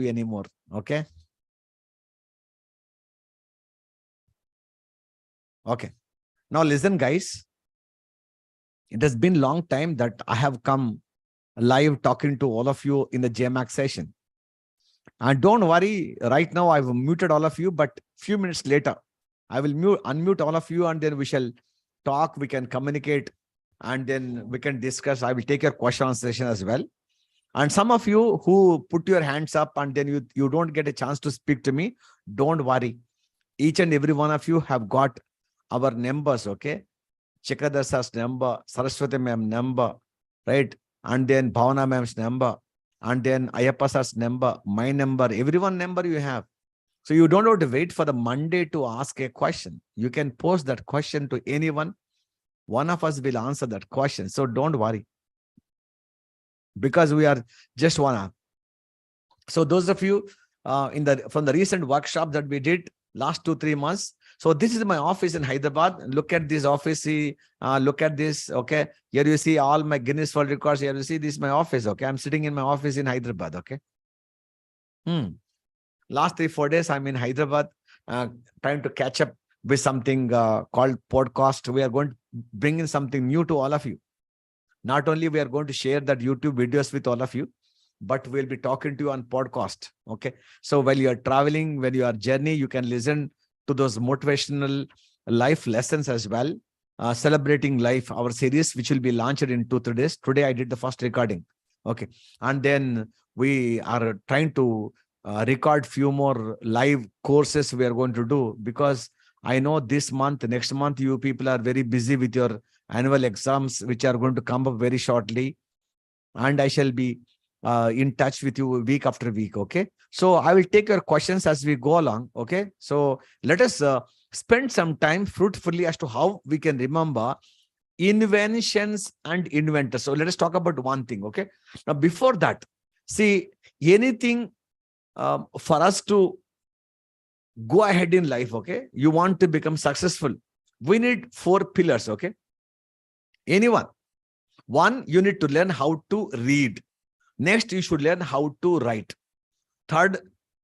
anymore. Okay. Okay. Now listen, guys. It has been long time that I have come live talking to all of you in the JMAC session. And don't worry, right now I've muted all of you, but few minutes later, I will unmute all of you and then we shall talk, we can communicate, and then we can discuss. I will take your question answer session as well. And some of you who put your hands up and then you don't get a chance to speak to me, don't worry. Each and every one of you have got our numbers, okay? Chikradar sir's number, Saraswati ma'am number, right? And then Bhavana ma'am's number, and then Ayappa sir's number, my number, everyone number you have. So you don't have to wait for the Monday to ask a question. You can post that question to anyone. One of us will answer that question. So don't worry. Because we are just one hour. So those of you from the recent workshop that we did last 2-3 months. So this is my office in Hyderabad. Look at this office. See, look at this. Okay. Here you see all my Guinness World Records. Here you see this is my office. Okay. I'm sitting in my office in Hyderabad. Okay. Last 3-4 days, I'm in Hyderabad, trying to catch up with something called podcast. We are going to bring in something new to all of you. Not only we are going to share that YouTube videos with all of you, but we'll be talking to you on podcast. Okay. So while you are traveling, when you are journey, you can listen to those motivational life lessons as well. Celebrating life, our series, which will be launched in 2-3 days. Today, I did the first recording. Okay. And then we are trying to record few more live courses we are going to do, because I know this month, next month, you people are very busy with your annual exams, which are going to come up very shortly. And I shall be in touch with you week after week. Okay. So I will take your questions as we go along. Okay. So let us spend some time fruitfully as to how we can remember inventions and inventors. So let us talk about one thing. Okay. Now, before that, see, anything for us to go ahead in life, okay, you want to become successful, we need 4 pillars, okay? Anyone. One, you need to learn how to read. Next, you should learn how to write. Third,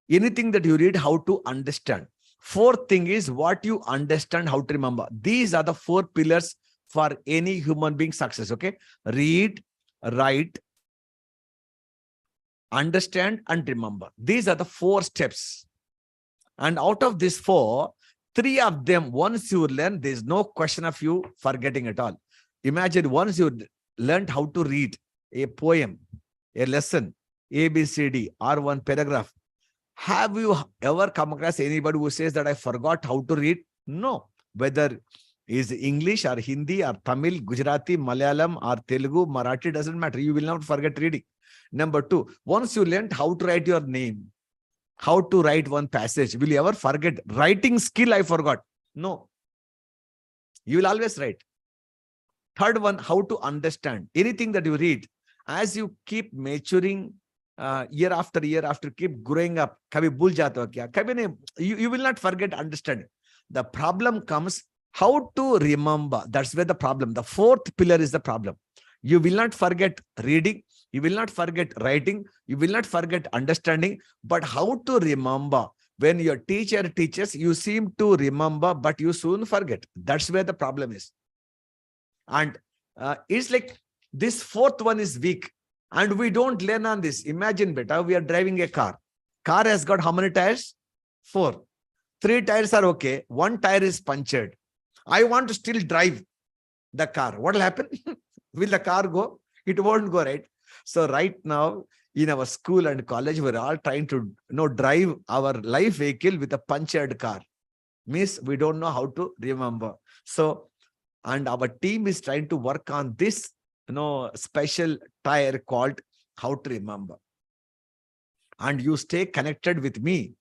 anything that you read, how to understand. Fourth thing is what you understand, how to remember. These are the 4 pillars for any human being success, okay? Read, write, understand, and remember. These are the 4 steps. And out of these 4, 3 of them, once you learn, there's no question of you forgetting at all. Imagine once you learned how to read a poem, a lesson, ABCD, or one paragraph. Have you ever come across anybody who says that I forgot how to read? No. Whether is English or Hindi or Tamil, Gujarati, Malayalam or Telugu, Marathi, doesn't matter. You will not forget reading. Number 2, once you learned how to write your name, how to write one passage, will you ever forget? Writing skill, I forgot. No. You will always write. Third one, how to understand. Anything that you read, as you keep maturing, year after year, after keep growing up, kabhi bhul jata ho kya? Kabhi nahi, you will not forget understanding. The problem comes how to remember. That's where the problem. The 4th pillar is the problem. You will not forget reading. You will not forget writing. You will not forget understanding. But how to remember? When your teacher teaches, you seem to remember, but you soon forget. That's where the problem is. And it's like this 4th one is weak. And we don't learn on this. Imagine, beta, we are driving a car. Car has got how many tires? 4. 3 tires are okay. 1 tire is punctured. I want to still drive the car. What will happen? Will the car go? It won't go, right? So right now, in our school and college, we're all trying to drive our life vehicle with a punctured car. Means we don't know how to remember. So, and our team is trying to work on this special tire called how to remember. And you stay connected with me.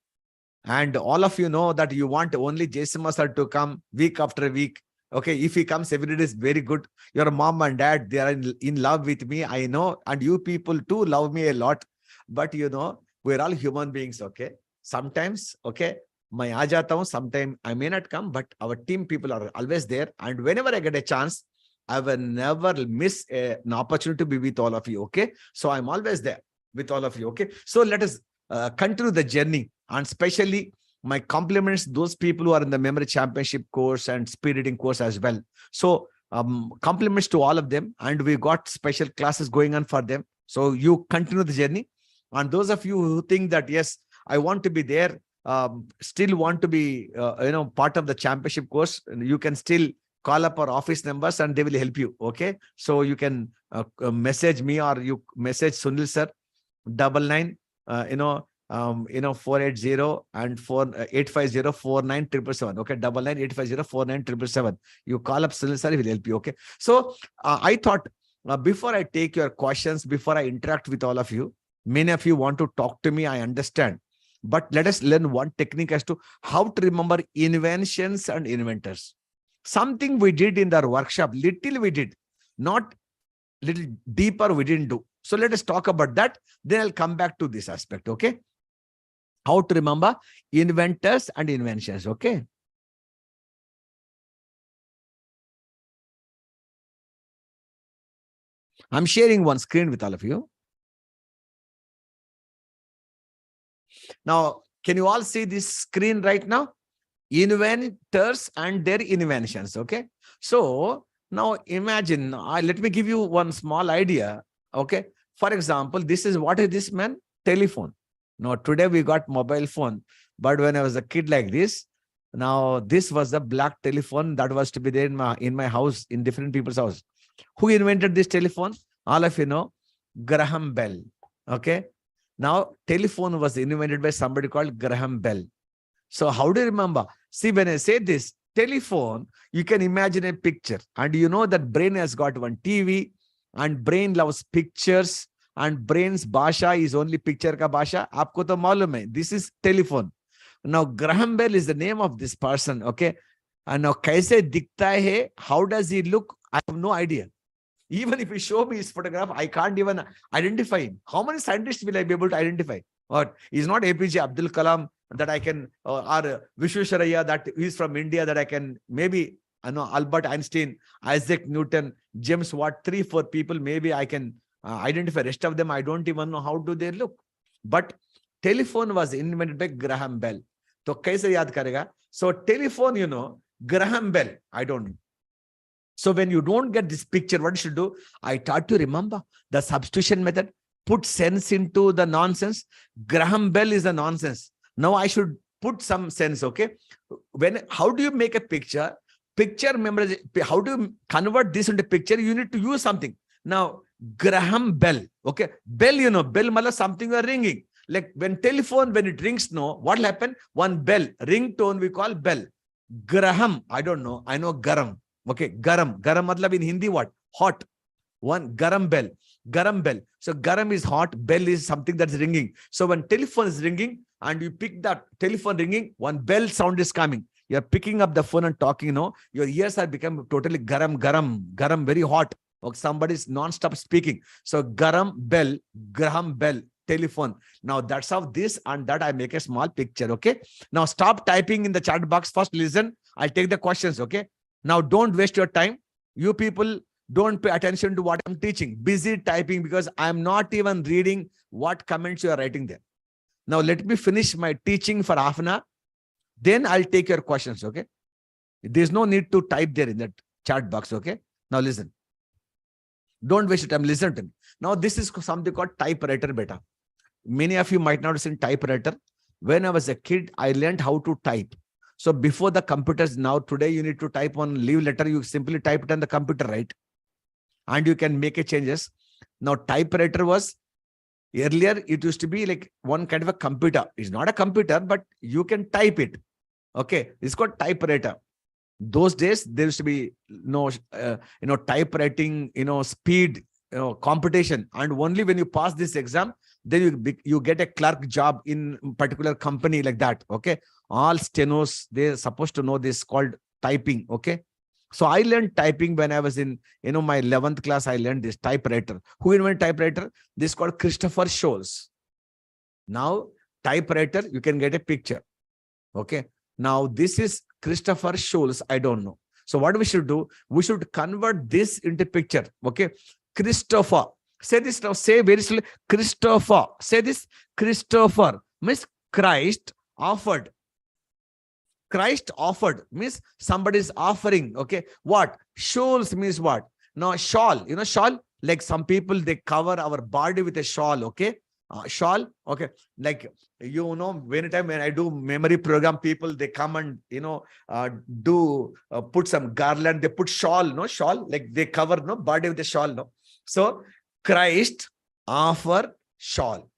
And all of you know that you want only Jayasimha sir to come week after week. Okay, if he comes every day, is very good. Your mom and dad, they are in love with me, I know. And you people too love me a lot. But we're all human beings, okay? Sometimes, okay, मैं आ जाता हूँ, sometimes I may not come, but our team people are always there. And whenever I get a chance, I will never miss an opportunity to be with all of you, okay? So I'm always there with all of you, okay? So let us continue the journey. And especially my compliments those people who are in the memory championship course and speed reading course as well. So compliments to all of them, and we got special classes going on for them. So you continue the journey. And those of you who think that, yes, I want to be there, still want to be part of the championship course, you can still call up our office numbers and they will help you. Okay, so you can message me, or you message Sunil sir, 99 480 and 850 49777. Okay, 99 850 49777. You call up Sunil sir, he will help you. Okay, so I thought before I take your questions, before I interact with all of you, many of you want to talk to me, I understand. But let us learn one technique as to how to remember inventions and inventors. Something we did in our workshop, little we did, not little deeper we didn't do. So let us talk about that. Then I'll come back to this aspect. Okay, how to remember inventors and inventions. Okay, I'm sharing one screen with all of you. Now, can you all see this screen right now? Inventors and their inventions. Okay, so now imagine, let me give you one small idea. Okay, for example, this is, what is this, man? Telephone. Now today we got mobile phone, but when I was a kid like this, now this was a black telephone that was to be there in my house, in different people's house. Who invented this telephone? All of you know, Graham Bell. Okay, now telephone was invented by somebody called Graham Bell. So how do you remember? See, when I say this telephone, you can imagine a picture, and you know that brain has got one TV, and brain loves pictures, and brain's basha is only picture ka basha. Aapko to malum hai. This is telephone. Now Graham Bell is the name of this person. Okay, and now kaise dikhta hai? How does he look? I have no idea. Even if you show me his photograph, I can't even identify him. How many scientists will I be able to identify? Or he's not APJ Abdul Kalam that I can, or Vishwesvaraya that he's from India that I can, maybe, I know Albert Einstein, Isaac Newton, James Watt, 3-4 people, maybe I can identify. Rest of them, I don't even know how do they look. But telephone was invented by Graham Bell. So kaise yaad karega? So telephone, Graham Bell, I don't know. So when you don't get this picture, what you should do? I taught to remember the substitution method. Put sense into the nonsense. Graham Bell is a nonsense. Now I should put some sense. Okay, how do you make a picture? Picture memory. How do you convert this into picture? You need to use something. Now Graham Bell. Okay, bell. Bell mala something you are ringing. Like when telephone, when it rings, no, what will happen? One bell, ringtone we call bell. Graham, I don't know. I know garam. Okay, garam. Garam matlab in Hindi what? Hot. One garam bell. Garam bell. So garam is hot. Bell is something that's ringing. So when telephone is ringing and you pick that telephone ringing, one bell sound is coming. You're picking up the phone and talking, your ears are become totally garam, very hot. Okay, somebody is non-stop speaking. So garam bell, Graham Bell, telephone. Now that's how this and that I make a small picture. Okay. Now stop typing in the chat box. First listen. I'll take the questions. Okay. Now don't waste your time. You people don't pay attention to what I'm teaching. Busy typing because I'm not even reading what comments you are writing there. Now let me finish my teaching for half an hour. Then I'll take your questions. Okay. There's no need to type there in that chat box. Okay. Now listen. Don't waste your time. Listen to me. Now this is something called typewriter beta. Many of you might not have seen typewriter. When I was a kid, I learned how to type. So before the computers, now today you need to type on leave letter. You simply type it on the computer, right? And you can make a changes. Now typewriter was, earlier it used to be like one kind of a computer. It's not a computer, but you can type it. Okay, it's called typewriter. Those days there used to be no, typewriting, speed, competition, and only when you pass this exam, then you get a clerk job in particular company like that. Okay, all stenos, they're supposed to know this called typing. Okay, so I learned typing when I was in my 11th class. I learned this typewriter. Who invented typewriter? This is called Christopher Scholes. Now typewriter, you can get a picture. Okay, now this is Christopher Scholes. I don't know. So what we should do? We should convert this into picture. Okay, Christopher. Say this now. Say very slowly. Christopher. Say this. Christopher means Christ offered. Christ offered means somebody is offering. Okay. What? Shawls means what? Now, shawl. You know, shawl? Like some people, they cover our body with a shawl. Okay. Shawl. Okay. Like, you know, anytime when I do memory program, people, they come and, you know, put some garland. They put shawl, no? Shawl. Like they cover, no? Body with a shawl, no? So, Christ offer shawl.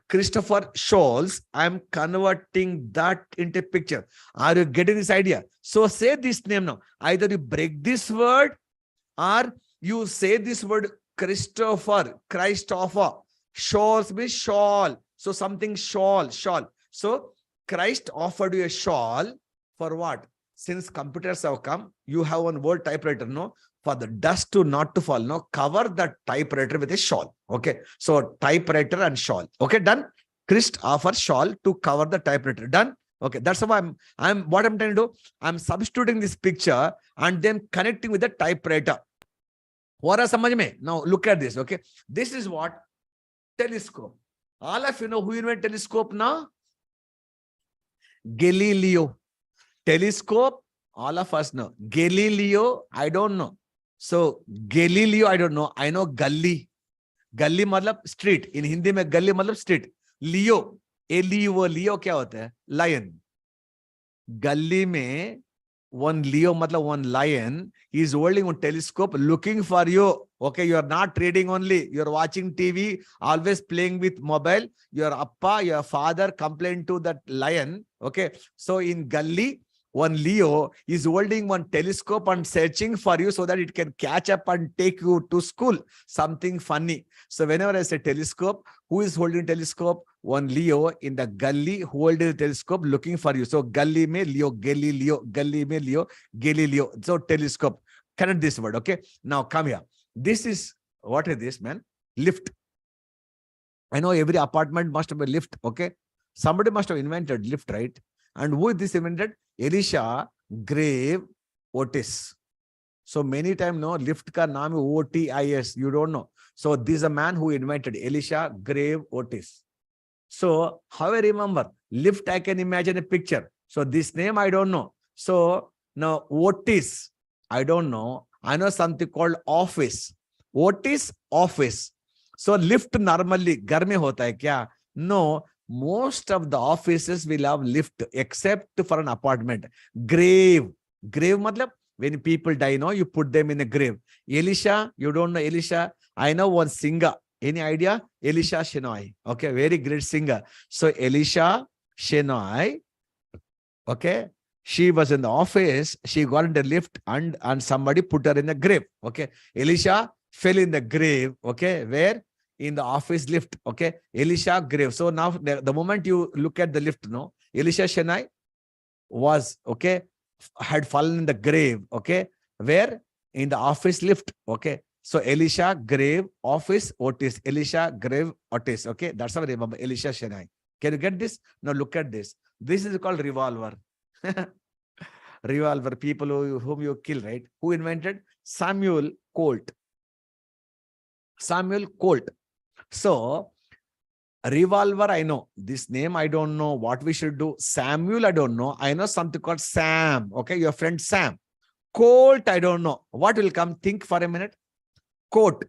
Christopher Scholes, I'm converting that into picture. Are you getting this idea? So say this name now. Either you break this word or you say this word Christopher. Scholes means shawl. So something shawl. So Christ offered you a shawl for what? Since computers have come, you have one word typewriter, no? For the dust to not to fall, no? Cover the typewriter with a shawl. Okay. So typewriter and shawl. Okay, done. Christ offers shawl to cover the typewriter. Done. Okay. That's how what I'm trying to do. I'm substituting this picture and then connecting with the typewriter. What are samajh mein? Now look at this. Okay. This is what? Telescope. All of you know who invented telescope now? Galileo. Telescope, all of us know. Galileo, I don't know. So Galileo, I don't know. I know gully. Gully matlab street. In Hindi mein gully matlab street. Leo. Leo kya hota hai? Lion. Gully mein one Leo matlab one lion is holding one telescope looking for you. Okay, you are not reading only. You are watching TV, always playing with mobile. Your appa, your father complained to that lion. Okay, so in gully, one Leo is holding one telescope and searching for you so that it can catch up and take you to school. Something funny. So whenever I say telescope, who is holding telescope? One Leo in the gully holding the telescope looking for you. So gully mein Leo, Galileo, gully mein Leo, Galileo. So telescope. Connect this word. Okay. Now come here. This is, what is this, man? Lift. I know every apartment must have a lift. Okay. Somebody must have invented lift, right? And who is this invented? Elisha Grave Otis. So many times, no, lift ka naam hai Otis. You don't know. So this is a man who invented Elisha Grave Otis. So how I remember? Lift, I can imagine a picture. So this name, I don't know. So now Otis, I don't know. I know something called office. Otis, office. So lift normally, घर में होता है क्या? No. Most of the offices will have lift except for an apartment. Grave. Grave matlab when people die, no, you put them in a grave. Elisha, you don't know Elisha. I know one singer. Any idea? Elisha Shenoy. Okay, very great singer. So Elisha Shenoy, okay, she was in the office. She got in the lift and somebody put her in the grave. Okay, Elisha fell in the grave. Okay, where? In the office lift. Okay, Elisha grave. So now the moment you look at the lift, no, Elisha Shenoy was, okay, had fallen in the grave. Okay, where? In the office lift. Okay, so Elisha grave office Otis. Elisha grave Otis. Okay, that's how I remember Elisha Shenoy. Can you get this? Now look at this. This is called revolver. Revolver. People whom you kill, right? Who invented? Samuel Colt. Samuel Colt. So revolver, I know. This name, I don't know what we should do. Samuel, I don't know. I know something called Sam. Okay, your friend Sam. Colt, I don't know. What will come? Think for a minute. Coat.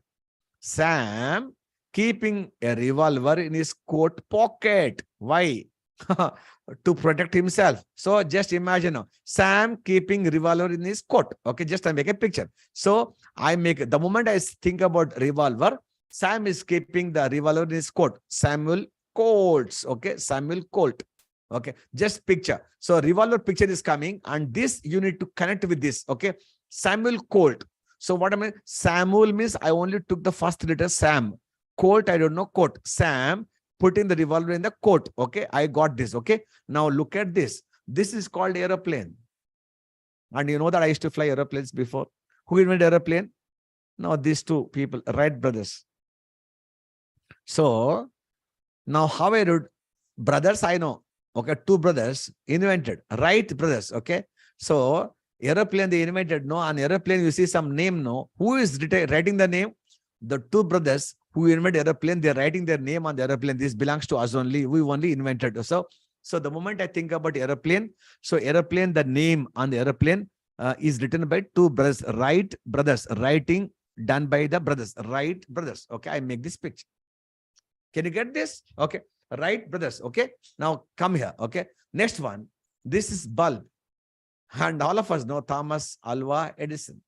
Sam keeping a revolver in his coat pocket. Why? To protect himself. So just imagine now, Sam keeping revolver in his coat. Okay, just I make a picture. So I make, the moment I think about revolver, Sam is keeping the revolver in his coat. Samuel Colts. Okay, Samuel Colt. Okay, just picture. So revolver picture is coming and this you need to connect with this. Okay, Samuel Colt. So what I mean, Samuel means I only took the first letter Sam. Colt, I don't know, coat. Sam putting the revolver in the coat. Okay, I got this. Okay, now look at this. This is called aeroplane. And you know that I used to fly aeroplanes before. Who invented aeroplane? Now these two people, Wright brothers. So now how I wrote brothers, I know. Okay, two brothers invented, Wright brothers. Okay, so aeroplane they invented. No, on aeroplane you see some name. No, who is writing the name? The two brothers who invented airplane, they're writing their name on the airplane. This belongs to us only. We only invented. So the moment I think about airplane, so airplane, the name on the airplane is written by two brothers, Wright brothers, writing done by the brothers, Wright brothers. Okay, I make this picture. Can you get this? Okay, Wright brothers. Okay, now come here. Okay, next one. This is bulb, and all of us know Thomas Alva Edison.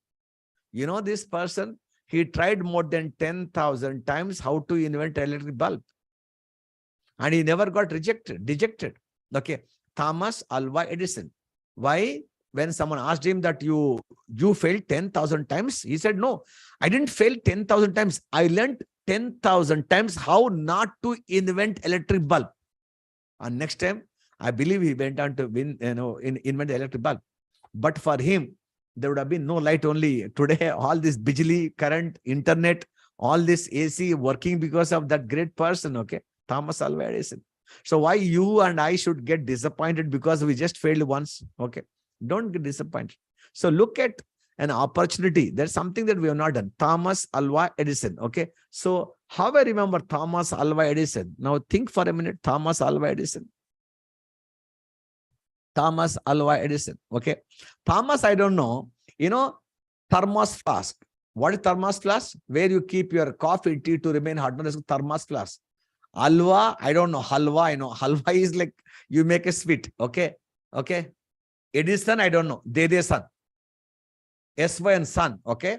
You know this person, he tried more than 10,000 times how to invent electric bulb. And he never got dejected. Okay, Thomas Alva Edison. Why? When someone asked him that you failed 10,000 times, he said, no, I didn't fail 10,000 times. I learned 10,000 times how not to invent electric bulb. And next time, I believe he went on to invent the electric bulb. But for him, there would have been no light only. Today, all this bijli, current, internet, all this AC working because of that great person, okay? Thomas Alva Edison. So why you and I should get disappointed because we just failed once, okay? Don't get disappointed. So look at an opportunity. There's something that we have not done. Thomas Alva Edison, okay? So how I remember Thomas Alva Edison? Now think for a minute, Thomas Alva Edison. Thomas Alva Edison. Okay. Thomas, I don't know. You know, thermos flask. What is thermos flask? Where you keep your coffee, tea to remain hot. No, that's thermos flask. Alva, I don't know. Halwa, I know. Halwa is like you make a sweet. Okay. Okay. Edison, I don't know. Dede son. SY and son. Okay.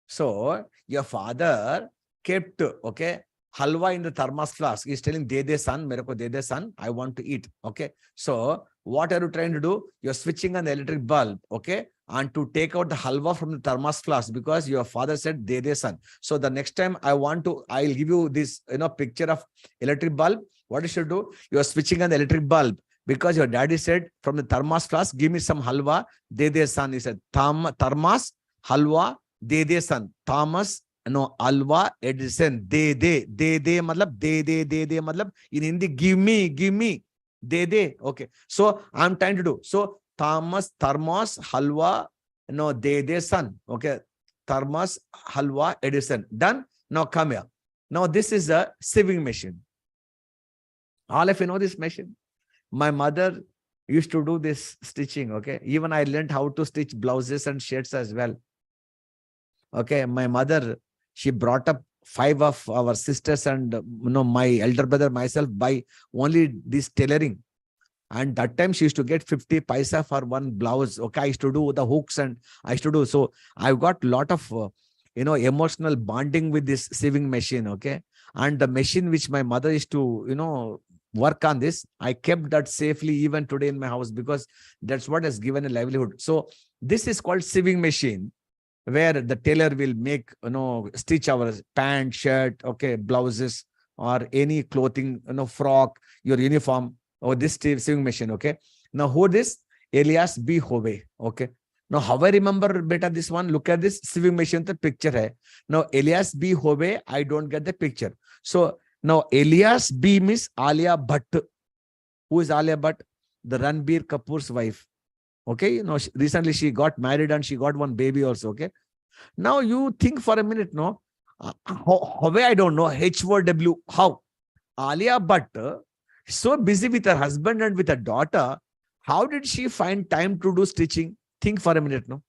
So your father kept, okay, halwa in the thermos flask. He's telling Dede son, mereko Dede son, I want to eat. Okay. So what are you trying to do? You're switching on the electric bulb, okay? And to take out the halwa from the thermos flask because your father said Dede son. So the next time I'll give you this, picture of electric bulb. What you should do? You're switching on the electric bulb because your daddy said from the thermos flask, give me some halwa, Dede son. He said, thermos, halwa, Dede son. Thomas, Alva Edison. Dede matlab, Dede matlab, in Hindi, give me. Dede. Okay. So I'm trying to do. So Thomas, thermos, halwa, Dede son. Okay. Thermos, halwa, Edison. Done. Now come here. Now this is a sewing machine. All of you know this machine. My mother used to do this stitching. Okay. Even I learned how to stitch blouses and shirts as well. Okay. My mother, she brought up 5 of our sisters and my elder brother, myself, by only this tailoring. And that time she used to get 50 paisa for one blouse. Okay, I used to do the hooks and I used to do. So I've got a lot of, emotional bonding with this sewing machine. Okay. And the machine which my mother used to, work on this, I kept that safely even today in my house because that's what has given a livelihood. So this is called sewing machine, where the tailor will make, stitch our pant, shirt, okay, blouses, or any clothing, frock, your uniform, or this sewing machine, okay. Now, who this? Elias B. Hove, okay. Now, how I remember better this one? Look at this sewing machine, the picture hai. Now, Elias B. Hove, I don't get the picture. So, now, Elias B. means Alia Bhatt. Who is Alia Bhatt? The Ranbir Kapoor's wife. Okay, recently she got married and she got one baby also. Okay, now you think for a minute, no? How I don't know. HOW. How? Alia Bhatt, so busy with her husband and with her daughter, how did she find time to do stitching? Think for a minute, no?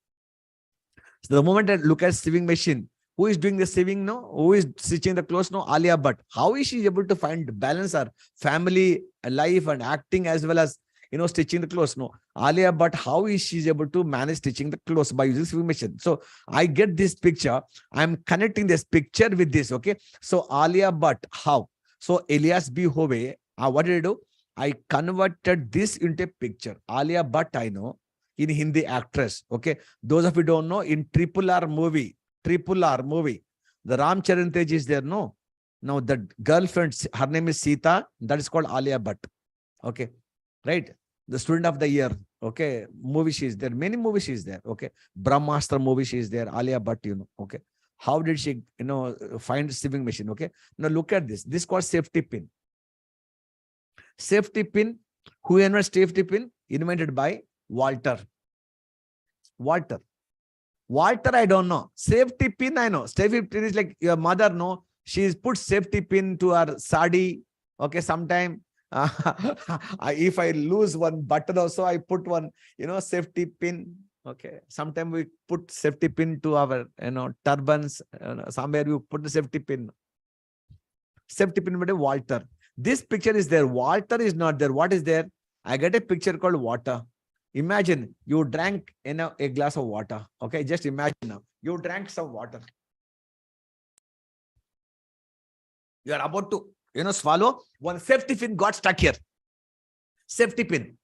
So the moment I look at sewing machine, who is doing the sewing, no? Who is stitching the clothes, no? Alia Bhatt. How is she able to find balance her family life and acting as well as stitching the clothes? No, Alia Bhatt, how is she able to manage stitching the clothes by using sewing machine? So I get this picture. I'm connecting this picture with this. Okay. So Alia Bhatt, how? So Elias B. Hove, what did I do? I converted this into a picture. Alia Bhatt, I know, in Hindi actress. Okay. Those of you don't know, in Triple R movie, the Ram Charan Tej is there. No. Now the girlfriend, her name is Sita. That is called Alia Bhatt. Okay. Right, the student of the year, okay, movie she is there, many movies she is there, okay, Brahmastra movie she is there, Alia Bhatt, okay. How did she, find sewing machine? Okay, now look at this. This is called safety pin. Safety pin. Who invented safety pin? Invented by Walter. Walter, I don't know. Safety pin, I know. Safety pin is like your mother, no. she's put safety pin to her sari. Okay, sometime if I lose one button also, I put one, safety pin. Okay, sometimes we put safety pin to our, turbans. Somewhere you put the safety pin. Safety pin with a Walter. This picture is there. Walter is not there. What is there? I get a picture called water. Imagine you drank a glass of water. Okay, just imagine now. You drank some water. You are about to, swallow. One safety pin got stuck here. Safety pin.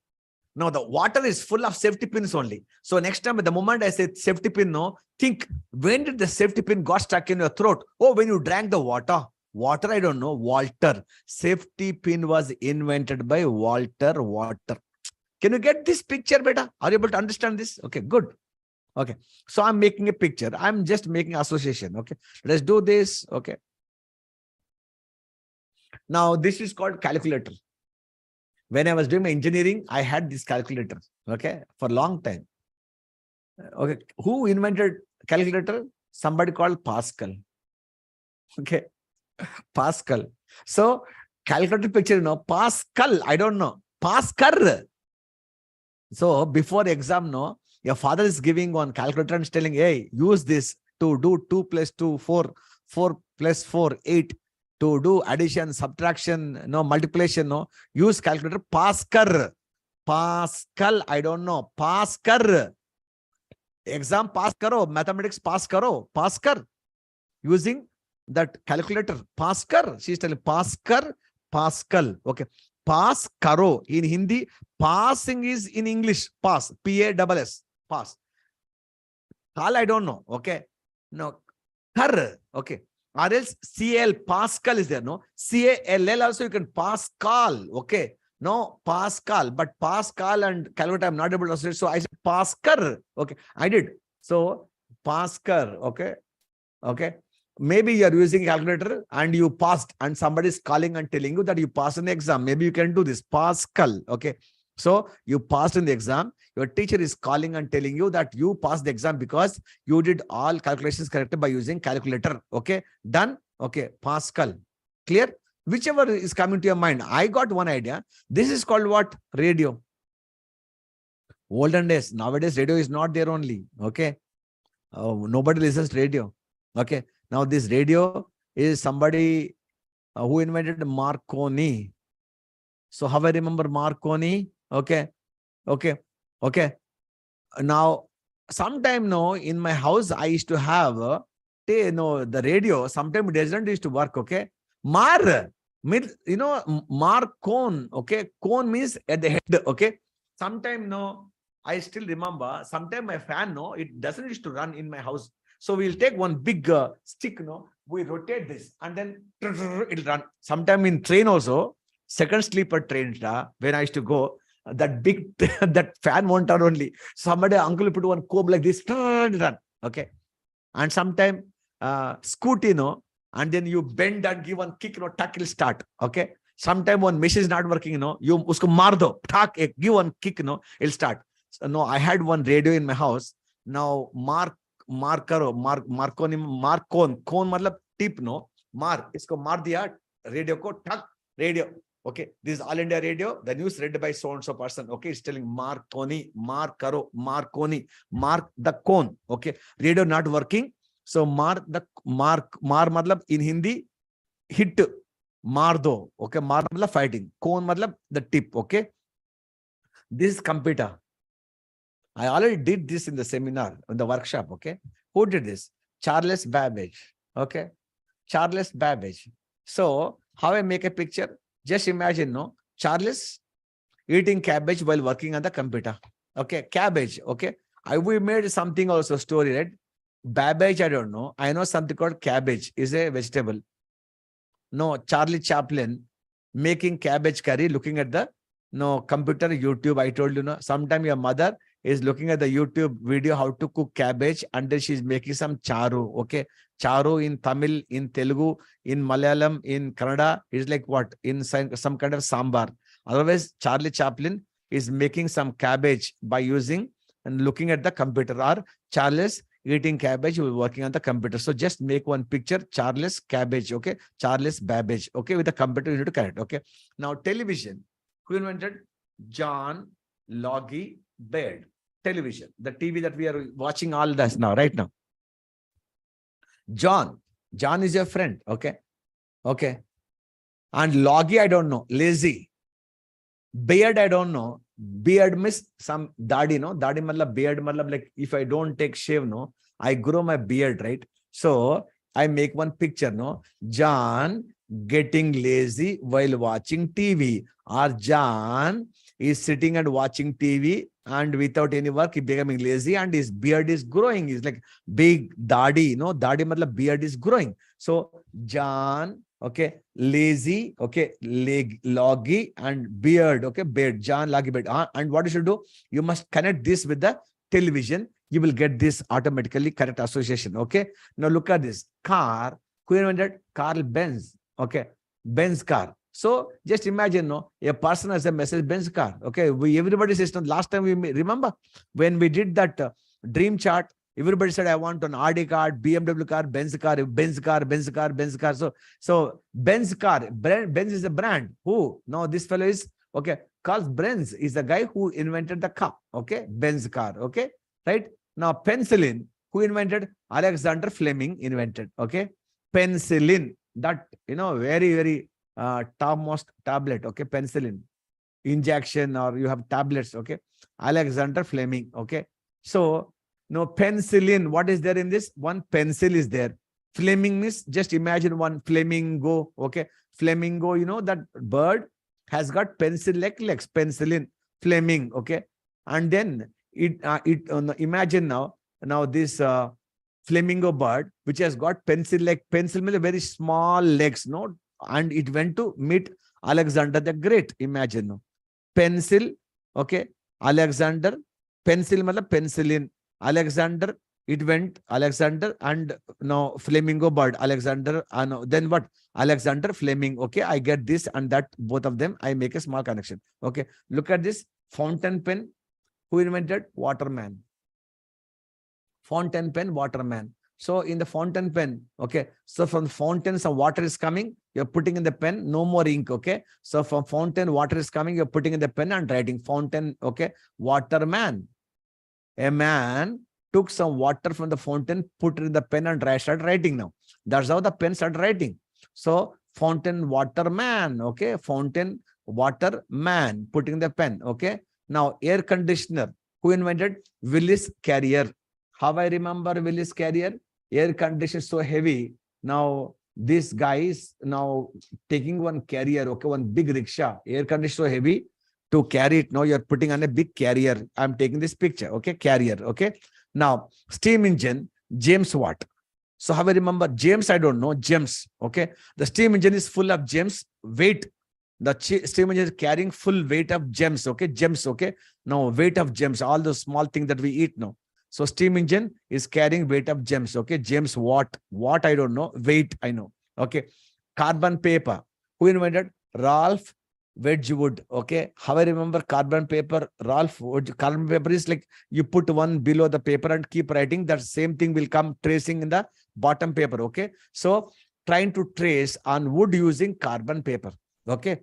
Now the water is full of safety pins only. So next time, the moment I say safety pin, no, think, when did the safety pin got stuck in your throat? Oh, when you drank the water. Water, I don't know. Walter. Safety pin was invented by Walter Water. Can you get this picture better? Are you able to understand this? Okay, good. Okay. So I'm making a picture. I'm just making association. Okay. Let's do this. Okay. Now this is called calculator. When I was doing my engineering, I had this calculator. Okay. For a long time. Okay. Who invented calculator? Somebody called Pascal. Okay. Pascal. So calculator picture, Pascal, I don't know. Pascal. So before exam, your father is giving one calculator and telling, hey, use this to do 2 plus 2, 4, 4 plus 4, 8. To do addition, subtraction, multiplication, use calculator. Pascal. Pascal, I don't know. Pascal. Exam pass karo, mathematics pass karo. Pascal. Using that calculator. Pascal. She is telling Pascal. Pascal. Okay. Pass karo. In Hindi, passing is in English. Pass. P-A-S-S. Pass. Kal, I don't know. Okay. No. Kar. Okay. Or else C-L. Pascal is there. No. C-A-L-L also you can Pascal. Okay. No. Pascal. But Pascal and calculator I'm not able to say. So I said Pascal. Okay. I did. So Pascal. Okay. Okay. Maybe you are using a calculator and you passed and somebody is calling and telling you that you passed in the exam. Maybe you can do this. Pascal. Okay. So you passed in the exam. Your teacher is calling and telling you that you passed the exam because you did all calculations corrected by using calculator. Okay. Done. Okay. Pascal. Clear? Whichever is coming to your mind. I got one idea. This is called what? Radio. Olden days. Nowadays, radio is not there only. Okay. Nobody listens to radio. Okay. Now this radio is somebody who invented Marconi. So how I remember Marconi? Okay. Okay. Okay. Now, sometime in my house, I used to have the radio. Sometimes it doesn't used to work. Okay. Mar cone. Okay. Cone means at the head. Okay. Sometime I still remember. Sometime my fan it doesn't used to run in my house. So we'll take one big stick, we rotate this and then it'll run. Sometime in train also, second sleeper train, when I used to go, that big, that fan won't turn only. Somebody, uncle put one comb like this, run. Okay. And sometime scooty, and then you bend and give one kick, tuck will start. Okay. Sometime one machine is not working, you usko maar do, tuck, give one kick, it'll start. So, I had one radio in my house. Now, Marconi, cone मतलब tip मार इसको मार दिया radio को ठक radio. Okay, this is All India Radio. The news read by so and so person. Okay, it's telling Marconi, Marconi, mark the cone. Okay, radio not working. So mar मतलब in Hindi hit मार दो. Okay, मार मतलब fighting. Cone मतलब the tip. Okay, this is computer. I already did this in the seminar, in the workshop. Okay. Who did this? Charles Babbage. Okay. Charles Babbage. So how I make a picture? Just imagine, Charles eating cabbage while working on the computer. Okay. Cabbage. Okay. We made something also story, right? Babbage, I don't know. I know something called cabbage is a vegetable. No, Charlie Chaplin making cabbage curry, looking at the computer, YouTube. I told you, sometime your mother is looking at the YouTube video how to cook cabbage and then she's making some charu. Okay. Charu in Tamil, in Telugu, in Malayalam, in Kannada is like what? In some kind of sambar. Otherwise, Charlie Chaplin is making some cabbage by using and looking at the computer. Or Charles eating cabbage, you'll be working on the computer. So just make one picture, Charles Cabbage, okay? Charles Babbage, okay? With the computer, you need to correct, okay? Now, television. Who invented? John Logie Baird. Television, the TV that we are watching all this now, right now. John is your friend, okay? Okay. And Logie, I don't know. Lazy. Beard, I don't know. Beard means some dadi, no? Dadi matlab beard, matlab like if I don't take shave, no? I grow my beard, right? So I make one picture, no? John getting lazy while watching TV. Or John is sitting and watching TV and without any work, he becoming lazy and his beard is growing. He's like big dadi, no? Dadi matlab beard is growing. So John, okay, lazy, okay, loggy and beard, okay, beard, John loggy beard. And what you should do? You must connect this with the television. You will get this automatically correct association, okay? Now look at this. Car, who invented? Carl Benz, okay, Benz car. So just imagine, no, a person has a Mercedes-Benz car, okay? Everybody says, no, last time we remember when we did that dream chart, everybody said, I want an Audi car, BMW car, Benz car, Benz car, Benz car, Benz car. So Benz car, Benz is a brand. Who? No, this fellow is, okay, Carl Benz is the guy who invented the car, okay? Benz car, okay? Right? Now, penicillin, who invented? Alexander Fleming invented, okay? Penicillin, that, very, very topmost tablet, okay? Penicillin, injection or you have tablets, okay? Alexander Fleming, okay? So, no, penicillin, what is there in this? One pencil is there. Fleming is, just imagine one flamingo, okay? Flamingo, that bird has got pencil-like legs, penicillin, Fleming, okay? And then imagine now this flamingo bird, which has got pencil-like, pencil means very small legs, no? And it went to meet Alexander the Great, imagine, no? Pencil, okay? Alexander, pencil means penicillin. Alexander, it went Alexander and now flamingo bird, Alexander, and then what? Alexander Fleming. Okay, I get this and that, both of them, I make a small connection. Okay, look at this fountain pen. Who invented? Waterman. Fountain pen, Waterman. So in the fountain pen, okay, so from the fountain, some water is coming, you're putting in the pen, no more ink, okay? So from fountain, water is coming, you're putting in the pen and writing fountain, okay, Waterman. A man took some water from the fountain, put it in the pen and started writing now. That's how the pen started writing. So fountain water man, okay? Fountain water man, putting the pen, okay? Now air conditioner, who invented? Willis Carrier. How I remember Willis Carrier? Air conditioner so heavy. Now this guy is now taking one carrier, okay? One big rickshaw, air conditioner so heavy. To carry it, now you're putting on a big carrier. I'm taking this picture, okay? Carrier, okay? Now, steam engine, James Watt. So how I remember? James, I don't know, James, okay? The steam engine is full of gems, weight. The steam engine is carrying full weight of gems, okay? Gems, okay? Now, weight of gems, all those small things that we eat now. So steam engine is carrying weight of gems, okay? James Watt. Watt, I don't know. Weight, I know, okay? Carbon paper. Who invented? Ralph Wedgwood, okay? How I remember carbon paper, Ralph Wood. Carbon paper is like you put one below the paper and keep writing. That same thing will come tracing in the bottom paper, okay? So trying to trace on wood using carbon paper, okay?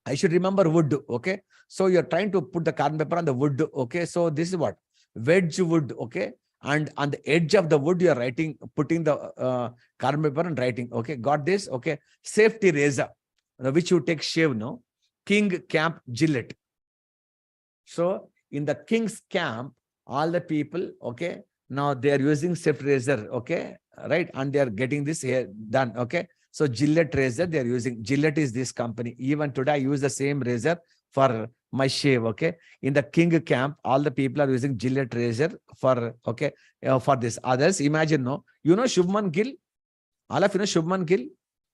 I should remember wood, okay? So you're trying to put the carbon paper on the wood, okay? So this is what? Wedgwood, okay? And on the edge of the wood, you're writing, putting the carbon paper and writing, okay? Got this, okay? Safety razor, which you take shave, no? King Camp Gillette. So in the king's camp, all the people, okay, now they are using safety razor, okay, right? And they are getting this hair done, okay? So Gillette razor, they are using. Gillette is this company. Even today, I use the same razor for my shave, okay? In the king camp, all the people are using Gillette razor for, okay, for this. Others, imagine, no? You know Shubman Gill? All of you know Shubman Gill?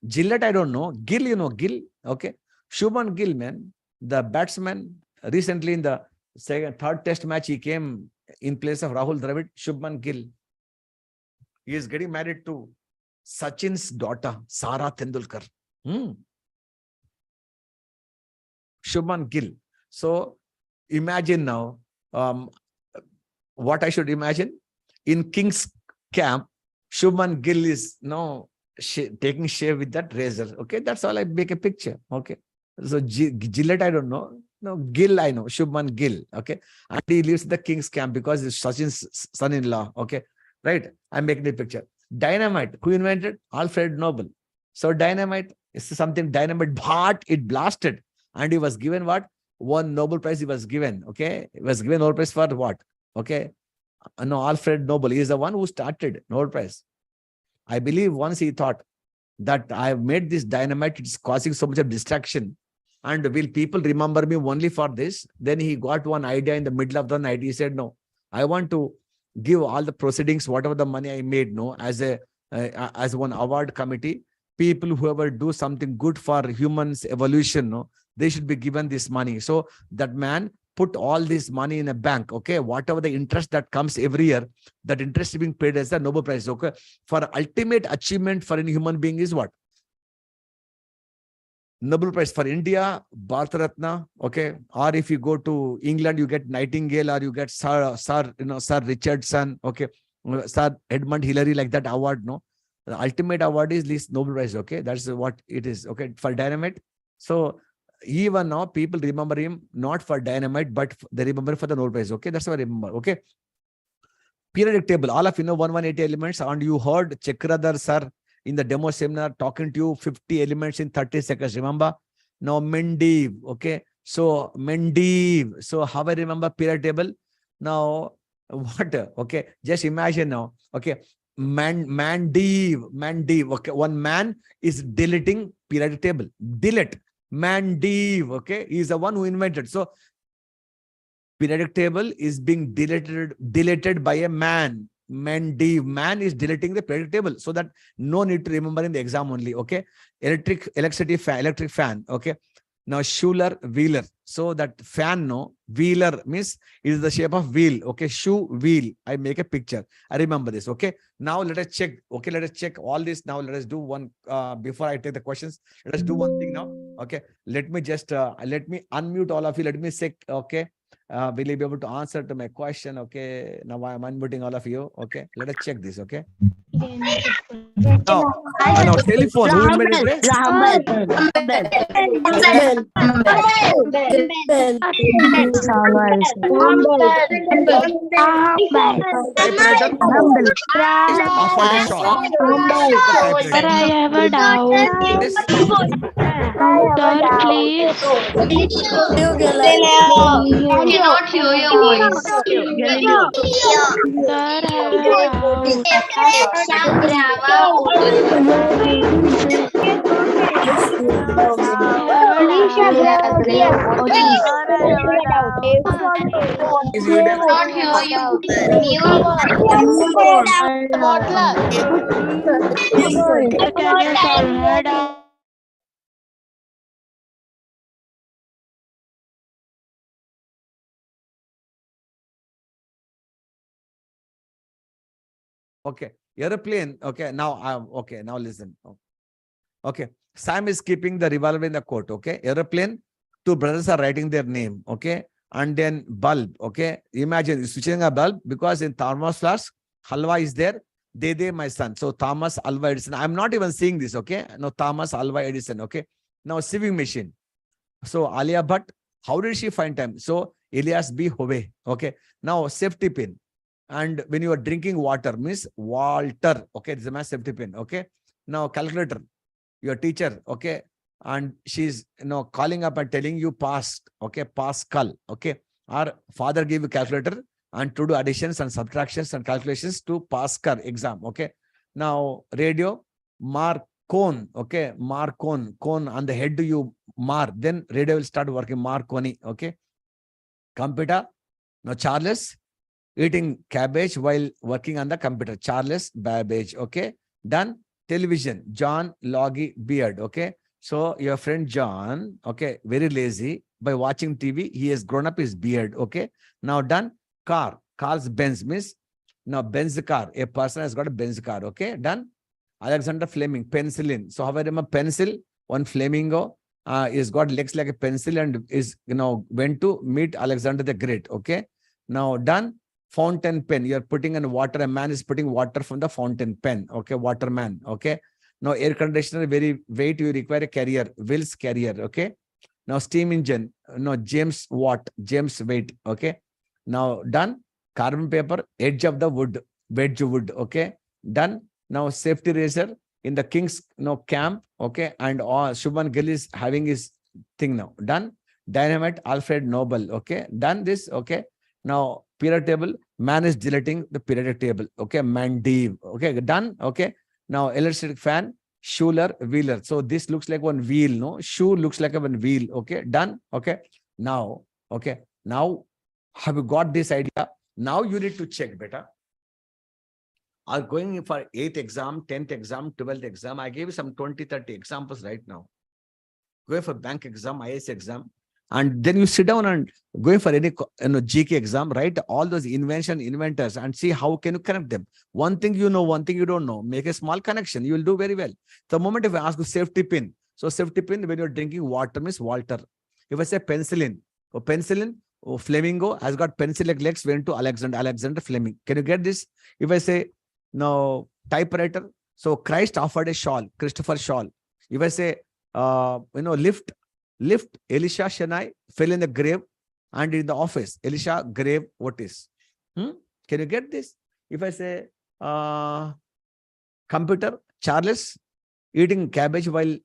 Gillette, I don't know. Gill, you know, Gill. Okay. Shubman Gill, man, the batsman, recently in the third test match, he came in place of Rahul Dravid. Shubman Gill. He is getting married to Sachin's daughter, Sara Tendulkar. Shubman Gill. So imagine now, what I should imagine? in King's camp, Shubman Gill is taking shave with that razor. Okay, that's all I make a picture. Okay, so Gillette, I don't know. No, Gill, I know. Shubman Gill. Okay, and he lives in the King's camp because it's Sachin's son-in-law. Okay, right. I'm making the picture. Dynamite. Who invented? Alfred Nobel. So dynamite is something dynamite, but it blasted, and he was given what? One Nobel Prize. He was given. Okay, he was given Nobel Prize for what? Okay, no, Alfred Nobel. He is the one who started Nobel Prize. I believe once he thought that I have made this dynamite, it's causing so much of distraction. And will people remember me only for this? Then he got one idea in the middle of the night. He said, no, I want to give all the proceedings, whatever the money I made, as one award committee. People whoever do something good for humans evolution, they should be given this money. So that man put all this money in a bank. Okay, whatever the interest that comes every year, that interest is being paid as the Nobel Prize. Okay, for ultimate achievement for any human being is what? Nobel Prize. For India, Bharat Ratna. Okay, or if you go to England, you get Nightingale, or you get Sir Richardson. Okay, Sir Edmund Hillary, like that award. No, the ultimate award is this Nobel Prize. Okay, that's what it is. Okay, for dynamite. So even now, people remember him not for dynamite, but they remember for the Nobel Prize. Okay, that's what I remember. Okay, periodic table. All of you know 180 elements, and you heard Chakradhar sir in the demo seminar talking to you 50 elements in 30 seconds. Remember? Now Mendeleev. Okay, so Mendeleev. So how I remember periodic table? Now what? Okay, just imagine now. Okay, Mendeleev. Okay, one man is deleting periodic table. Delete. Mendeleev, okay, he is the one who invented. So periodic table is being deleted by a man. Mendeleev, man is deleting the periodic table, so that no need to remember in the exam only. Okay, electric fan. Okay, now Schuler Wheeler. So that fan, Wheeler means it is the shape of wheel. Okay, shoe wheel. I make a picture. I remember this. Okay, now let us check. Okay, let us check all this. Now let us do one before I take the questions. Let us do one thing now. Okay, let me just let me unmute all of you. Let me say, okay, will you be able to answer to my question? Okay, now I am unmuting all of you. Okay, let us check this. Okay, now telephone. Who invented it? Typewriter. Offered a shot. Sir, I have a doubt. Yes. Sir, please. I cannot hear your voice. Sir, I have a doubt. Is it a- Cannot hear you. Sir, can you solve her doubt? Okay, airplane. Okay, now okay. Now listen. Okay, Sam is keeping the revolver in the coat. Okay, airplane. Two brothers are writing their name. Okay, and then bulb. Okay, imagine switching a bulb because in thermos flask, halwa is there. They, my son. So Thomas Alva Edison. I'm not even seeing this. Okay, no, Thomas Alva Edison. Okay, now sewing machine. So Alia Bhatt, how did she find time? So Elias B. Hove. Okay, now safety pin. And when you are drinking water, means Walter. Okay, this is my safety pin. Okay, now calculator. Your teacher. Okay, and she's calling up and telling you passed. Okay, Pascal. Okay, our father gave you calculator and to do additions and subtractions and calculations to Pascal exam. Okay, now radio. Marconi. Okay, Marconi. Cone on the head you mark. Then radio will start working. Marconi. Okay, computer. Now Charles eating cabbage while working on the computer. Charles Babbage. Okay, done. Television. John Logie Beard. Okay, so your friend John, okay, very lazy. By watching TV, he has grown up his beard. Okay, now done. Car. Car's Benz means now Benz car. A person has got a Benz car. Okay, done. Alexander Fleming. Penicillin. So how I remember pencil? One flamingo is got legs like a pencil and is went to meet Alexander the Great. Okay, now done. Fountain pen. You're putting in water. A man is putting water from the fountain pen. Okay. Waterman. Okay. Now air conditioner, very weight, you require a carrier. Will's carrier. Okay. Now steam engine. No, James Watt. James weight. Okay. Now done. Carbon paper. Edge of the wood. Wedge wood. Okay. Done. Now safety razor in the king's camp. Okay. And Shubman Gill is having his thing now. Done. Dynamite. Alfred Nobel. Okay. Done this. Okay. Now periodic table. Man is deleting the periodic table. Okay. Mandev. Okay. Done. Okay. Now electric fan. Schuler, Wheeler. So this looks like one wheel. No. Shoe looks like one wheel. Okay. Done. Okay. Now. Okay. Now have you got this idea? Now you need to check better. Are going for 8th exam, 10th exam, 12th exam. I gave you some 20, 30 examples right now. Going for bank exam, IAS exam. And then you sit down and going for any GK exam, write all those inventors and see how can you connect them. One thing you know, one thing you don't know. Make a small connection. You will do very well. The moment if I ask you safety pin. So safety pin when you're drinking water means Walter. If I say penicillin, Flamingo has got pencil-like legs, went to Alexander Fleming. Can you get this? If I say no typewriter, so Christ offered a shawl, Christopher Shawl. If I say lift, Elisha Shenai fell in the grave, and in the office, Elisha grave, what is? Can you get this? If I say computer, Charles eating cabbage while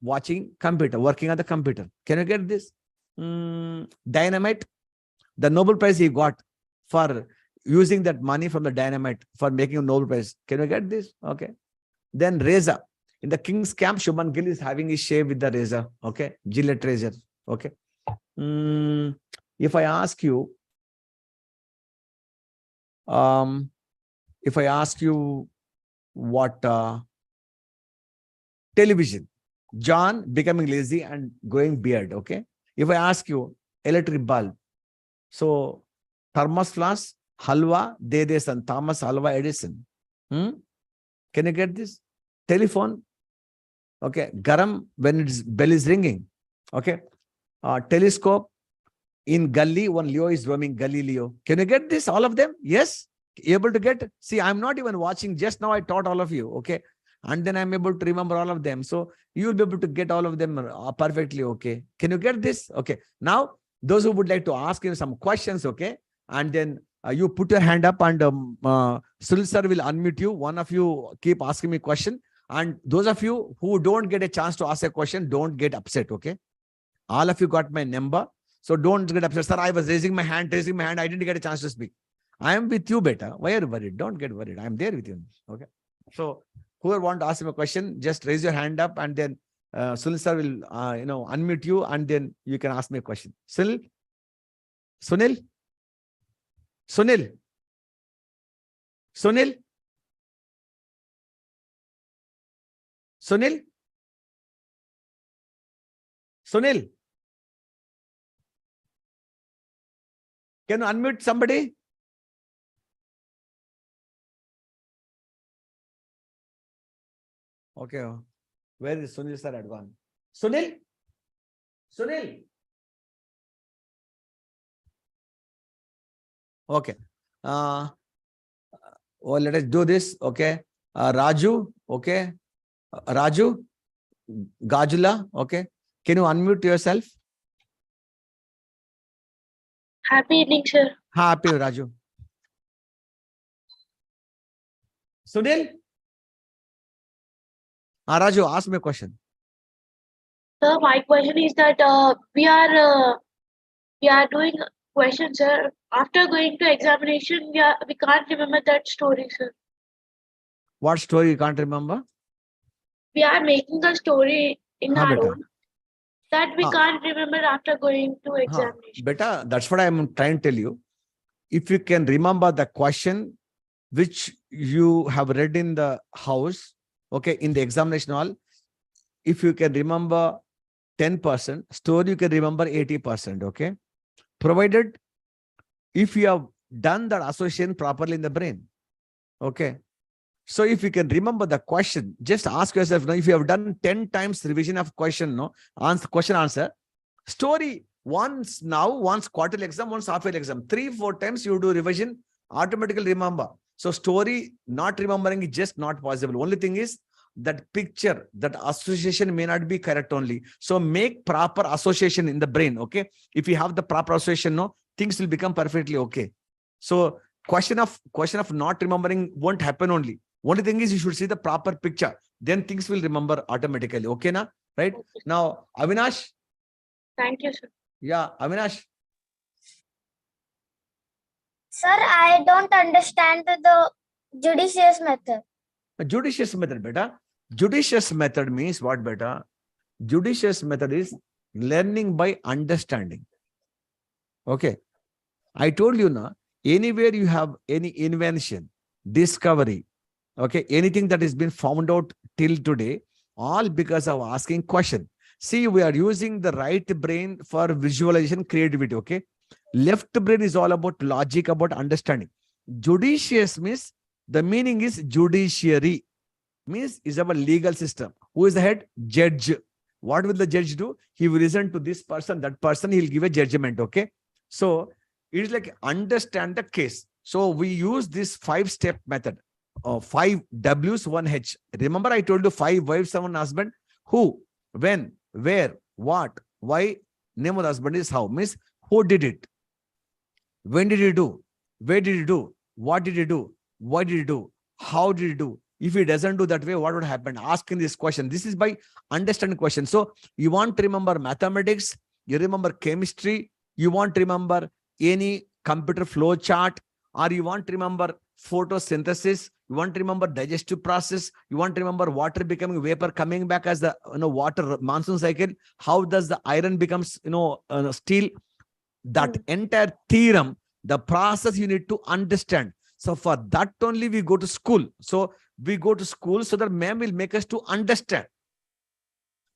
watching computer, working on the computer. Can you get this? Dynamite, the Nobel Prize he got for using that money from the dynamite for making a Nobel Prize. Can you get this? Okay. Then razor. In the king's camp, Shubman Gill is having his shave with the razor. Okay. Gillette razor. Okay. If I ask you, what television, John becoming lazy and growing beard. Okay. If I ask you electric bulb, so thermos flask, Halwa, Dedesan, Thomas Halwa Edison. Can you get this? Telephone. Okay. Garam when its bell is ringing. Okay. Telescope. In Gully, one Leo is roaming Galileo. Can you get this? All of them? Yes. Able to get? See, I'm not even watching. Just now I taught all of you. Okay. And then I'm able to remember all of them. So you will be able to get all of them perfectly. Okay. Can you get this? Okay. Now, those who would like to ask you some questions. Okay. And then you put your hand up and Sul sir will unmute you. One of you keep asking me question. And those of you who don't get a chance to ask a question, don't get upset. Okay. All of you got my number. So don't get upset. Sir, I was raising my hand. I didn't get a chance to speak. I am with you, beta. Why are you worried? Don't get worried. I'm there with you. Okay. So whoever want to ask him a question, just raise your hand up and then Sunil sir will unmute you and then you can ask me a question. Sunil? Sunil? Sunil? Sunil? Sunil? Sunil? Can you unmute somebody? Okay. Where is Sunil sir at one? Sunil? Sunil? Okay. Well, let us do this. Okay. Raju. Okay. Raju. Gajula. Okay. Can you unmute yourself? Happy evening, sir. Happy, Raju. Sunil? Raju, ask me a question. Sir, my question is that we are doing questions, sir. After going to examination, we can't remember that story, sir. What story you can't remember? We are making a story in our Beta. own that we can't remember after going to examination. Beta, that's what I'm trying to tell you. If you can remember the question which you have read in the house, okay, in the examination hall, if you can remember 10%, story you can remember 80%, okay? Provided if you have done that association properly in the brain, okay? So if you can remember the question, just ask yourself, now, if you have done 10 times revision of question, question answer, story once quarterly exam, once half-yearly exam, 3-4 times you do revision, Automatically remember. So story not remembering is just not possible. Only thing is that picture, that association may not be correct only. So make proper association in the brain. Okay. If you have the proper association, no, things will become perfectly okay. So question of not remembering won't happen only. Only thing is you should see the proper picture. Then things will remember automatically. Okay, na? Right? Okay. Now, Avinash. Thank you, sir. Yeah, Avinash. Sir, I don't understand the judicious method. Judicious method, beta. Judicious method means what, beta? Judicious method is learning by understanding. Okay. I told you now, anywhere you have any invention, discovery, okay, anything that has been found out till today, all because of asking question. See, we are using the right brain for visualization, creativity, okay? Left brain is all about logic, about understanding. Judicious means, the meaning is judiciary, means is our legal system. Who is the head? Judge. What will the judge do? He will listen to this person, that person, he'll give a judgment, okay? So it is like understand the case. So we use this 5-step method. 5 W's, 1 H. Remember I told you 5 wives, 1 husband. Who, when, where, what, why. Name of the husband is how. Means who did it? When did he do? Where did he do? What did he do? Why did he do? How did he do? If he doesn't do that way, what would happen? Asking this question. This is by understanding question. So you want to remember mathematics, you remember chemistry, you want to remember any computer flow chart, or you want to remember photosynthesis, you want to remember digestive process, you want to remember water becoming vapor, coming back as the water monsoon cycle, how does the iron becomes steel, that entire theorem, the process you need to understand. So for that only we go to school. So we go to school so that ma'am will make us to understand.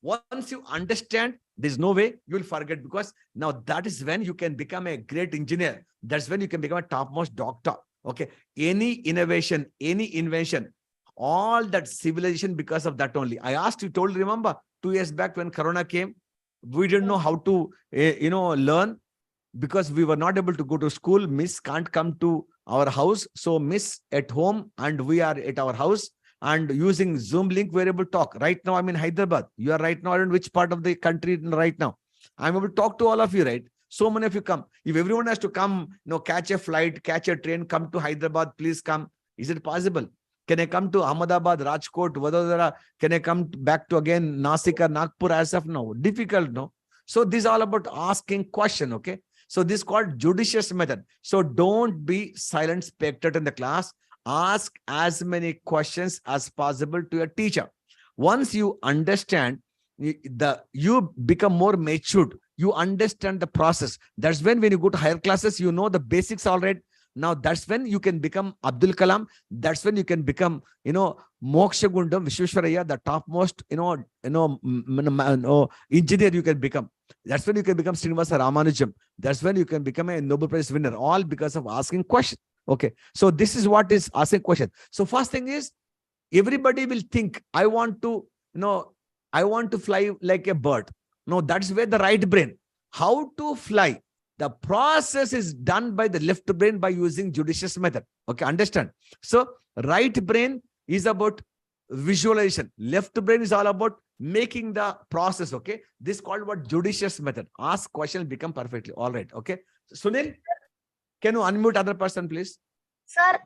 Once you understand, there's no way you will forget, because now that is when you can become a great engineer. That's when you can become a topmost doctor. Okay. Any innovation, any invention, all that civilization because of that only. I asked you, told, remember 2 years back when Corona came, we didn't know how to, learn, because we were not able to go to school. Miss can't come to our house. So Miss at home and we are at our house, and using Zoom link, we're able to talk. Right now, I'm in Hyderabad. You are right now, I don't know which part of the country right now. I'm able to talk to all of you, right? So many of you come. If everyone has to come, catch a flight, catch a train, come to Hyderabad, please come. Is it possible? Can I come to Ahmedabad, Rajkot, Vadodara? Can I come back to again Nasik or Nagpur as of now? Difficult, no? So this is all about asking question, okay? So this is called judicious method. So don't be silent spectator in the class. Ask as many questions as possible to your teacher. Once you understand, you become more matured. You understand the process. That's when you go to higher classes, you know the basics already. Now that's when you can become Abdul Kalam. That's when you can become, Moksha Gundam Vishwesvaraya, the topmost, engineer you can become. That's when you can become Srinivasa Ramanujam. That's when you can become a Nobel Prize winner, all because of asking questions. Okay. So this is what is asking question. So first thing is, everybody will think, I want to fly like a bird. No, that's where the right brain. How to fly? The process is done by the left brain by using judicious method. Okay, understand? So right brain is about visualization. Left brain is all about making the process. Okay, this is called what? Judicious method. Ask question, become perfectly. All right. Okay. Sunil, can you unmute other person, please? Sir,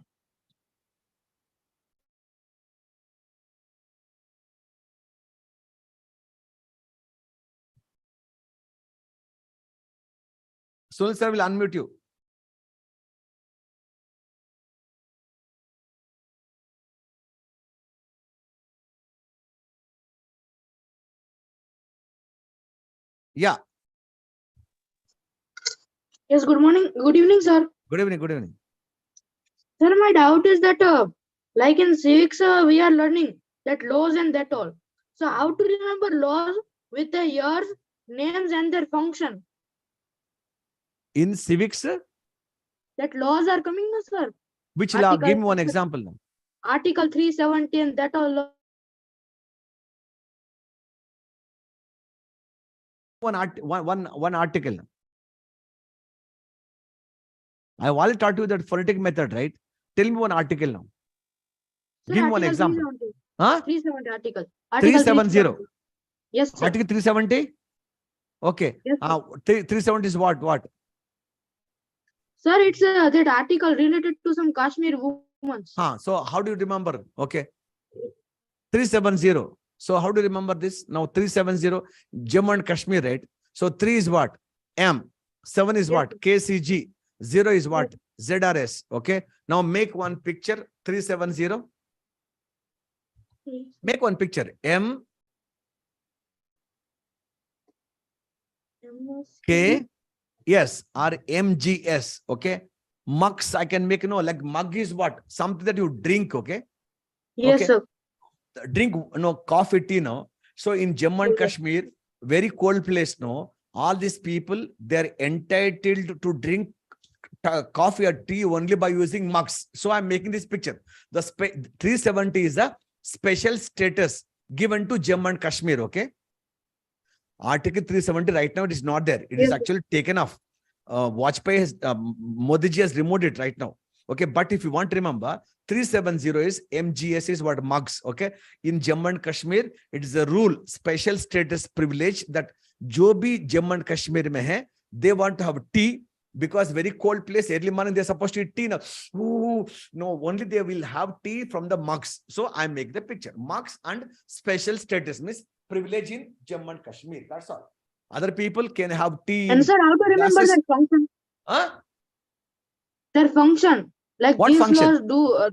Sunil sir will unmute you. Yeah. Yes, good morning. Good evening, sir. Good evening. Good evening. Sir, my doubt is that, like in civics, we are learning that laws and that all. So, how to remember laws with the years, names, and their function? In civics, That laws are coming, no, sir. which law? Give me one example now. Article 317, that all. One article. I've already taught you that phonetic method, right? Tell me one article now. Sir, Give me one article example. 370. Huh? 370 article. Article 370. Yes, sir. Article 370? Okay. Yes, sir. 370 is what? What? Sir, it's that article related to some Kashmir women. So how do you remember? Okay. 370. So how do you remember this? Now 370, Jammu and Kashmir, right? So 3 is what? M. 7 is Yes, what? KCG. 0 is what? ZRS. Okay. Now make one picture. 370. Make one picture. M, K, yes, or MGS. Okay. Mugs, I can make, like mug is what? Something that you drink. Okay. Yes, Okay. sir. Drink, coffee, tea, no. So in Jammu and Okay. Kashmir, very cold place, no. All these people, they're entitled to drink coffee or tea only by using mugs. So I'm making this picture. The 370 is a special status given to Jammu and Kashmir. Okay. Article 370 right now, it is not there. It is Yes. actually taken off. Vajpayee has, Modi ji has removed it right now. Okay. But if you want to remember, 370 is MGS is what? Mugs. Okay. In Jammu and Kashmir, it is a rule, special status privilege that jo bhi Jammu and Kashmir mein hai, they want to have tea because very cold place, early morning, they're supposed to eat tea. Now, no, only they will have tea from the mugs. So I make the picture. Mugs and special status means privilege in Jammu and Kashmir. That's all. Other people can have tea. And sir, how to remember glasses. that function? Huh? Their function. Like What these function? laws do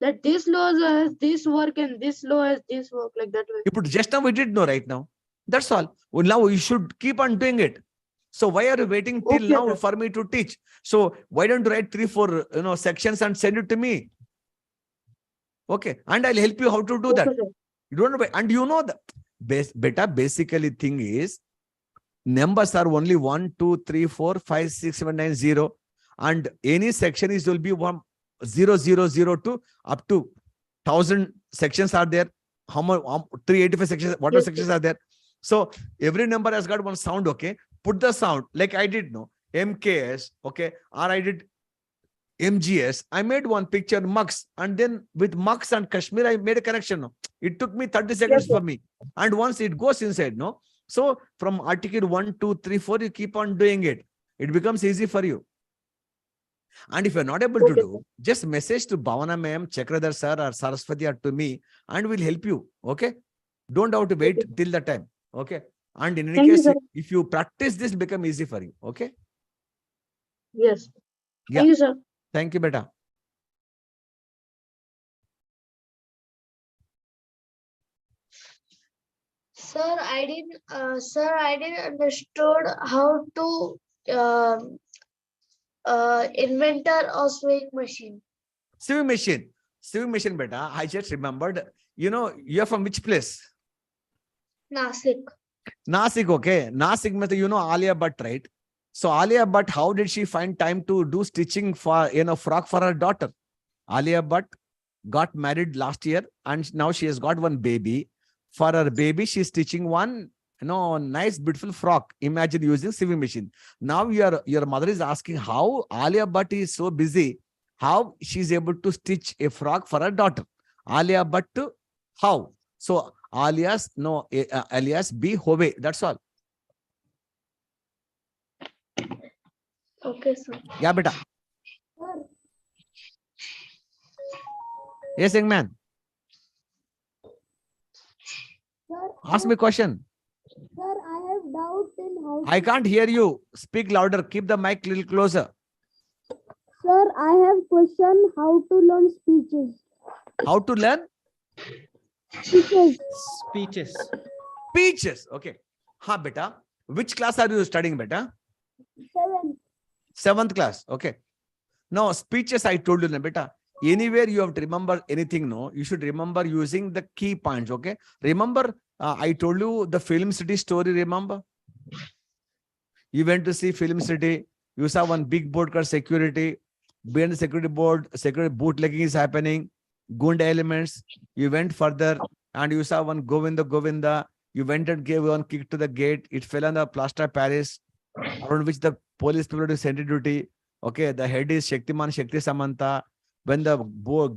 that this laws has this work and this law has this work, like that way. You put just now we did know right now. That's all. Well, now you should keep on doing it. So why are you waiting till Okay, now sir. for me to teach? So why don't you write 3-4 sections and send it to me? Okay, and I'll help you how to do Okay, that. sir. You don't know, and you know the beta basically thing is numbers are only 1, 2, 3, 4, 5, 6, 7, 9, 0, and any section is will be 1, 0, 0, 0 to up to 1000 sections are there. How much? 385 sections. What Yes, sections are there? So every number has got one sound. Okay, put the sound like I did. No MKS. Okay, or I did MGS. I made one picture mugs, and then with mugs and Kashmir, I made a connection. No, it took me 30 seconds sir. for me. And once it goes inside, no. So from article 1, 2, 3, 4, you keep on doing it. It becomes easy for you. And if you're not able to Okay, do, just message to Bhavana ma'am, Chakradhar sir, or Saraswati or to me, and we'll help you. Okay. Don't have to wait Okay. till the time. Okay. And in any Thank you, case, sir. if you practice this, become easy for you. Okay. Yes. Yeah. Thank you, sir. Thank you, beta. Sir, I didn't understood how to inventor of sewing machine. Sewing machine. Sewing machine, beta. I just remembered. You're from which place? Nasik. Nasik, okay. Nasik, Alia Bhatt, right? So Alia Bhatt, how did she find time to do stitching for, frock for her daughter? Alia Bhatt got married last year and now she has got one baby. For her baby, she's stitching one, nice, beautiful frock. Imagine using sewing machine. Now your mother is asking how Alia Bhatt is so busy, how she's able to stitch a frock for her daughter. Alia Bhatt, how? So alias B Hove. That's all. Okay, sir. Yeah, beta. Yes, young man. Sir, Ask me a question. sir, I have doubt in how. I can't hear you. Speak louder. Keep the mic a little closer. Sir, I have question how to learn speeches. How to learn? Speeches. Speeches. Speeches. Okay. Ha, beta. Which class are you studying, beta? 7. 7th class. Okay. Now, speeches, I told you, na, beta. Anywhere you have to remember anything, no, you should remember using the key points. Okay. Remember, I told you the Film City story, remember? You went to see Film City. You saw one big board called security. Behind the security board, security bootlegging is happening. Gunda elements. You went further and you saw one Govinda. You went and gave one kick to the gate. It fell on the plaster of Paris, around which the police people to sentry duty. Okay, the head is Shaktiman, Shakti Samanta. When the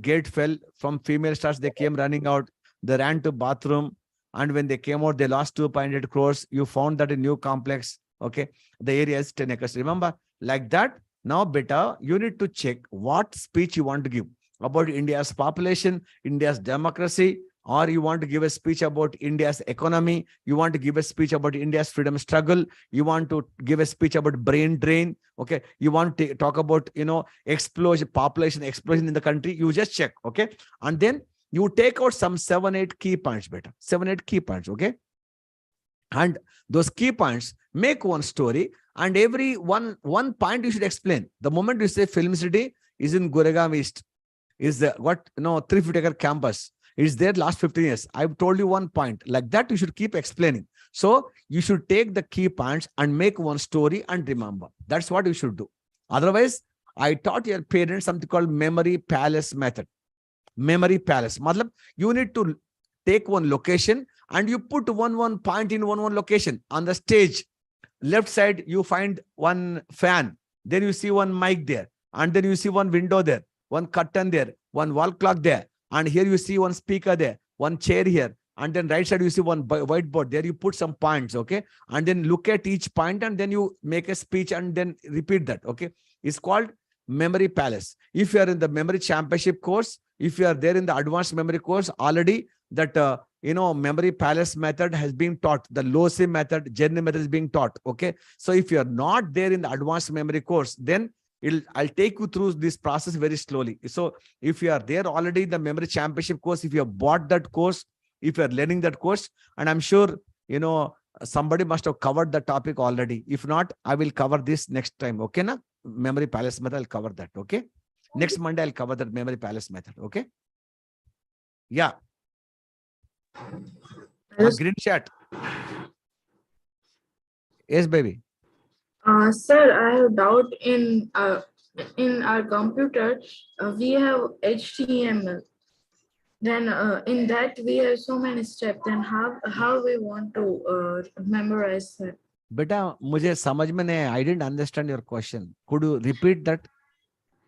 gate fell from female stars, they came running out. They ran to bathroom. And when they came out, they lost 2.8 crores. You found that a new complex. Okay, the area is 10 acres. Remember, like that. Now, beta, you need to check what speech you want to give about India's population, India's democracy, or you want to give a speech about India's economy. You want to give a speech about India's freedom struggle. You want to give a speech about brain drain. Okay, you want to talk about, explosion, population explosion in the country. You just check. Okay, and then you take out some 7-8 key points, beta. 7-8 key points. Okay, and those key points, make one story, and every one point you should explain. The moment you say film city is in Goregaon East, is the 350-acre campus. It's there last 15 years. I've told you one point. Like that, you should keep explaining. So you should take the key points and make one story and remember. That's what you should do. Otherwise, I taught your parents something called memory palace method. Memory palace. Matlab, you need to take one location and you put one point in one location. On the stage, left side, you find one fan. Then you see one mic there. And then you see one window there, one curtain there, one wall clock there. And here you see one speaker there, one chair here. And then right side, you see one whiteboard. There you put some points, okay? And then look at each point and then you make a speech and then repeat that, okay? It's called memory palace. If you are in the memory championship course, if you are there in the advanced memory course, already that, memory palace method has been taught. The LOSI method, journey method is being taught, okay? So if you are not there in the advanced memory course, then I'll take you through this process very slowly. So if you are there already in the memory championship course, if you have bought that course, if you are learning that course, and I'm sure, somebody must have covered the topic already. If not, I will cover this next time. Okay, na? Memory palace method, I'll cover that. Okay. Next Monday, I'll cover that memory palace method. Okay. Yeah. Green chat. Yes, baby. Sir, I have doubt in our computer. We have HTML. Then in that we have so many steps. Then how we want to memorize that? Beta, मुझे समझ में नहीं. I didn't understand your question. Could you repeat that?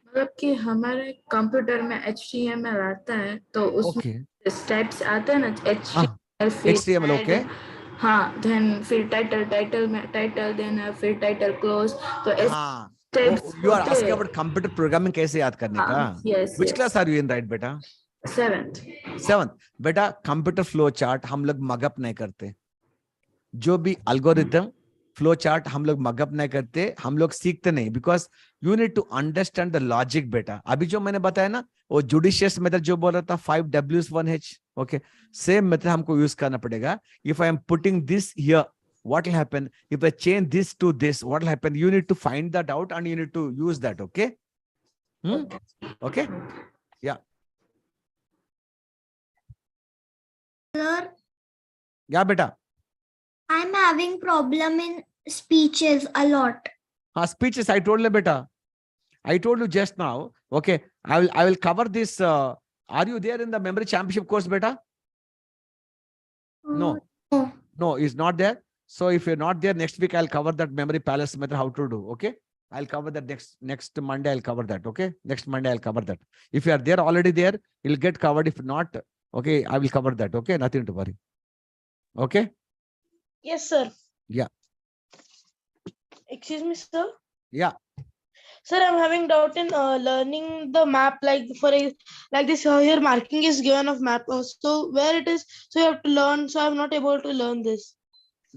मतलब कि हमारे computer में HTML आता है तो उसमें steps आते हैं ना HTML, okay. हाँ, then फिर title में title देना, फिर title close तो steps. You are asking about computer programming कैसे याद करने का? Yes. Which class are you in, right, beta? 7th. बेटा, कंप्यूटर फ्लो चार्ट हम लोग मगअप नहीं करते. जो भी एल्गोरिथम फ्लो चार्ट हम लोग मगअप नहीं करते, हम लोग सीखते नहीं. Because you need to understand the logic. बेटा, अभी जो मैंने बताया ना, वो जुडिशियस मेथड जो बोल रहा था, 5 Ws 1 H. Okay, same method हमको यूज करना पड़ेगा. If I am putting this here, what will happen? If I change this to this, what will happen? You need to find that out and you need to use that. Okay. Okay. Yeah. Sir, Yeah, beta. I'm having problem in speeches a lot. Speeches, I told you, beta. I told you just now. Okay, I will cover this. Are you there in the memory championship course, beta? No, it's not there. So if you're not there, next week I'll cover that memory palace method, how to do. Okay, I'll cover that next Monday. I'll cover that. Okay, next Monday I'll cover that. If you are there already there, it'll get covered. If not, okay, I will cover that. Okay, nothing to worry. Okay. Yes, sir. Yeah. Excuse me, sir. Yeah. Sir, I'm having doubt in learning the map, like this. Here marking is given of map. So where it is, so you have to learn. So I'm not able to learn this.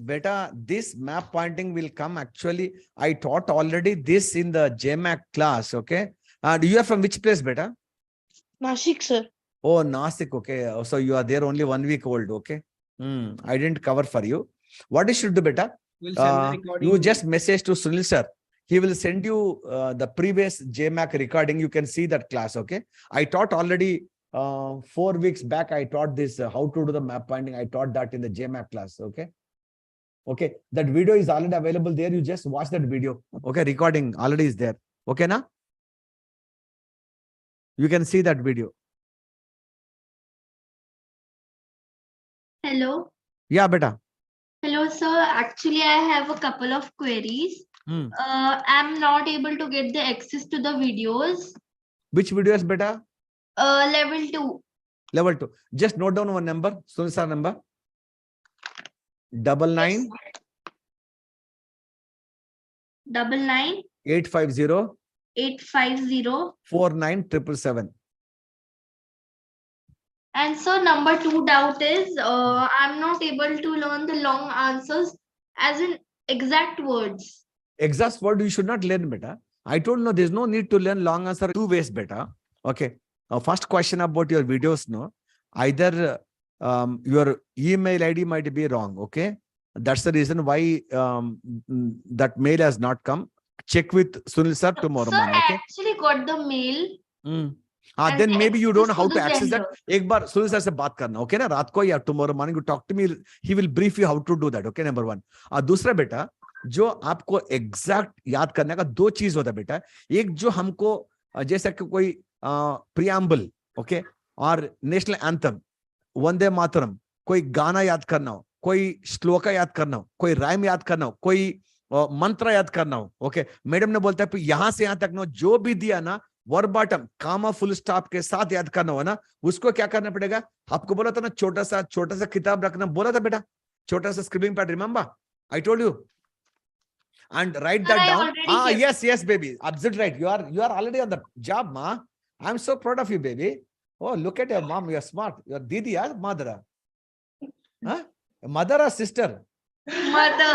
Beta, this map pointing will come. Actually, I taught already this in the JMAC class. Okay. You are from which place, beta? Nashik, sir. Oh, Nasik. Okay. So you are there only 1 week old. Okay. I didn't cover for you. What you should do, beta? We'll send the recording. You just message to Sunil sir. He will send you the previous JMAC recording. You can see that class. Okay. I taught already 4 weeks back. I taught this how to do the map pointing. I taught that in the JMAC class. Okay. Okay. That video is already available there. You just watch that video. Okay. Recording already is there. Okay. Na? You can see that video. Hello. Yeah, beta. Hello, sir. Actually, I have a couple of queries. I'm not able to get the access to the videos. Which videos, beta? Level 2. Level 2. Just note down one number. Sunil sir number. 99 99 850 850. 49777. And so number 2 doubt is I'm not able to learn the long answers as in exact words. Exact word you should not learn, beta. I told no, there's no need to learn long answer 2 ways, beta. Okay. First question about your videos, no. Either your email ID might be wrong. Okay. That's the reason why that mail has not come. Check with Sunil sir tomorrow Sir, morning. I Okay. actually got the mail. And And then maybe you don't know how access to to the access that. gender. एक बार Sunil sir से बात करना, okay ना? रात को या tomorrow morning you talk to me. He will brief you how to do that. Okay, number 1. और दूसरा बेटा, जो आपको एग्जैक्ट याद करने का 2 चीज होता है बेटा. एक जो हमको जैसे कि कोई प्रियम्बल, ओके, और नेशनल एंथम, वंदे मातरम, कोई गाना याद करना हो, कोई श्लोका याद करना हो, कोई राइम याद करना हो, कोई मंत्र याद करना हो. ओके, मैडम ने बोलता है यहां से यहां तक नो जो भी दिया ना वर्बाटम कामा फुल स्टॉप के साथ याद करना हो ना, उसको क्या करना पड़ेगा? आपको बोला था ना छोटा सा किताब रखना, बोला था बेटा, छोटा सा scribbling pad. Remember I told you. And write Sir, that I down. already kept. Yes, baby, absolutely right. You are already on the job, ma. I'm so proud of you, baby. Oh, look at your mom. You're smart. Your didi or mother? Huh? Mother or sister? Mother.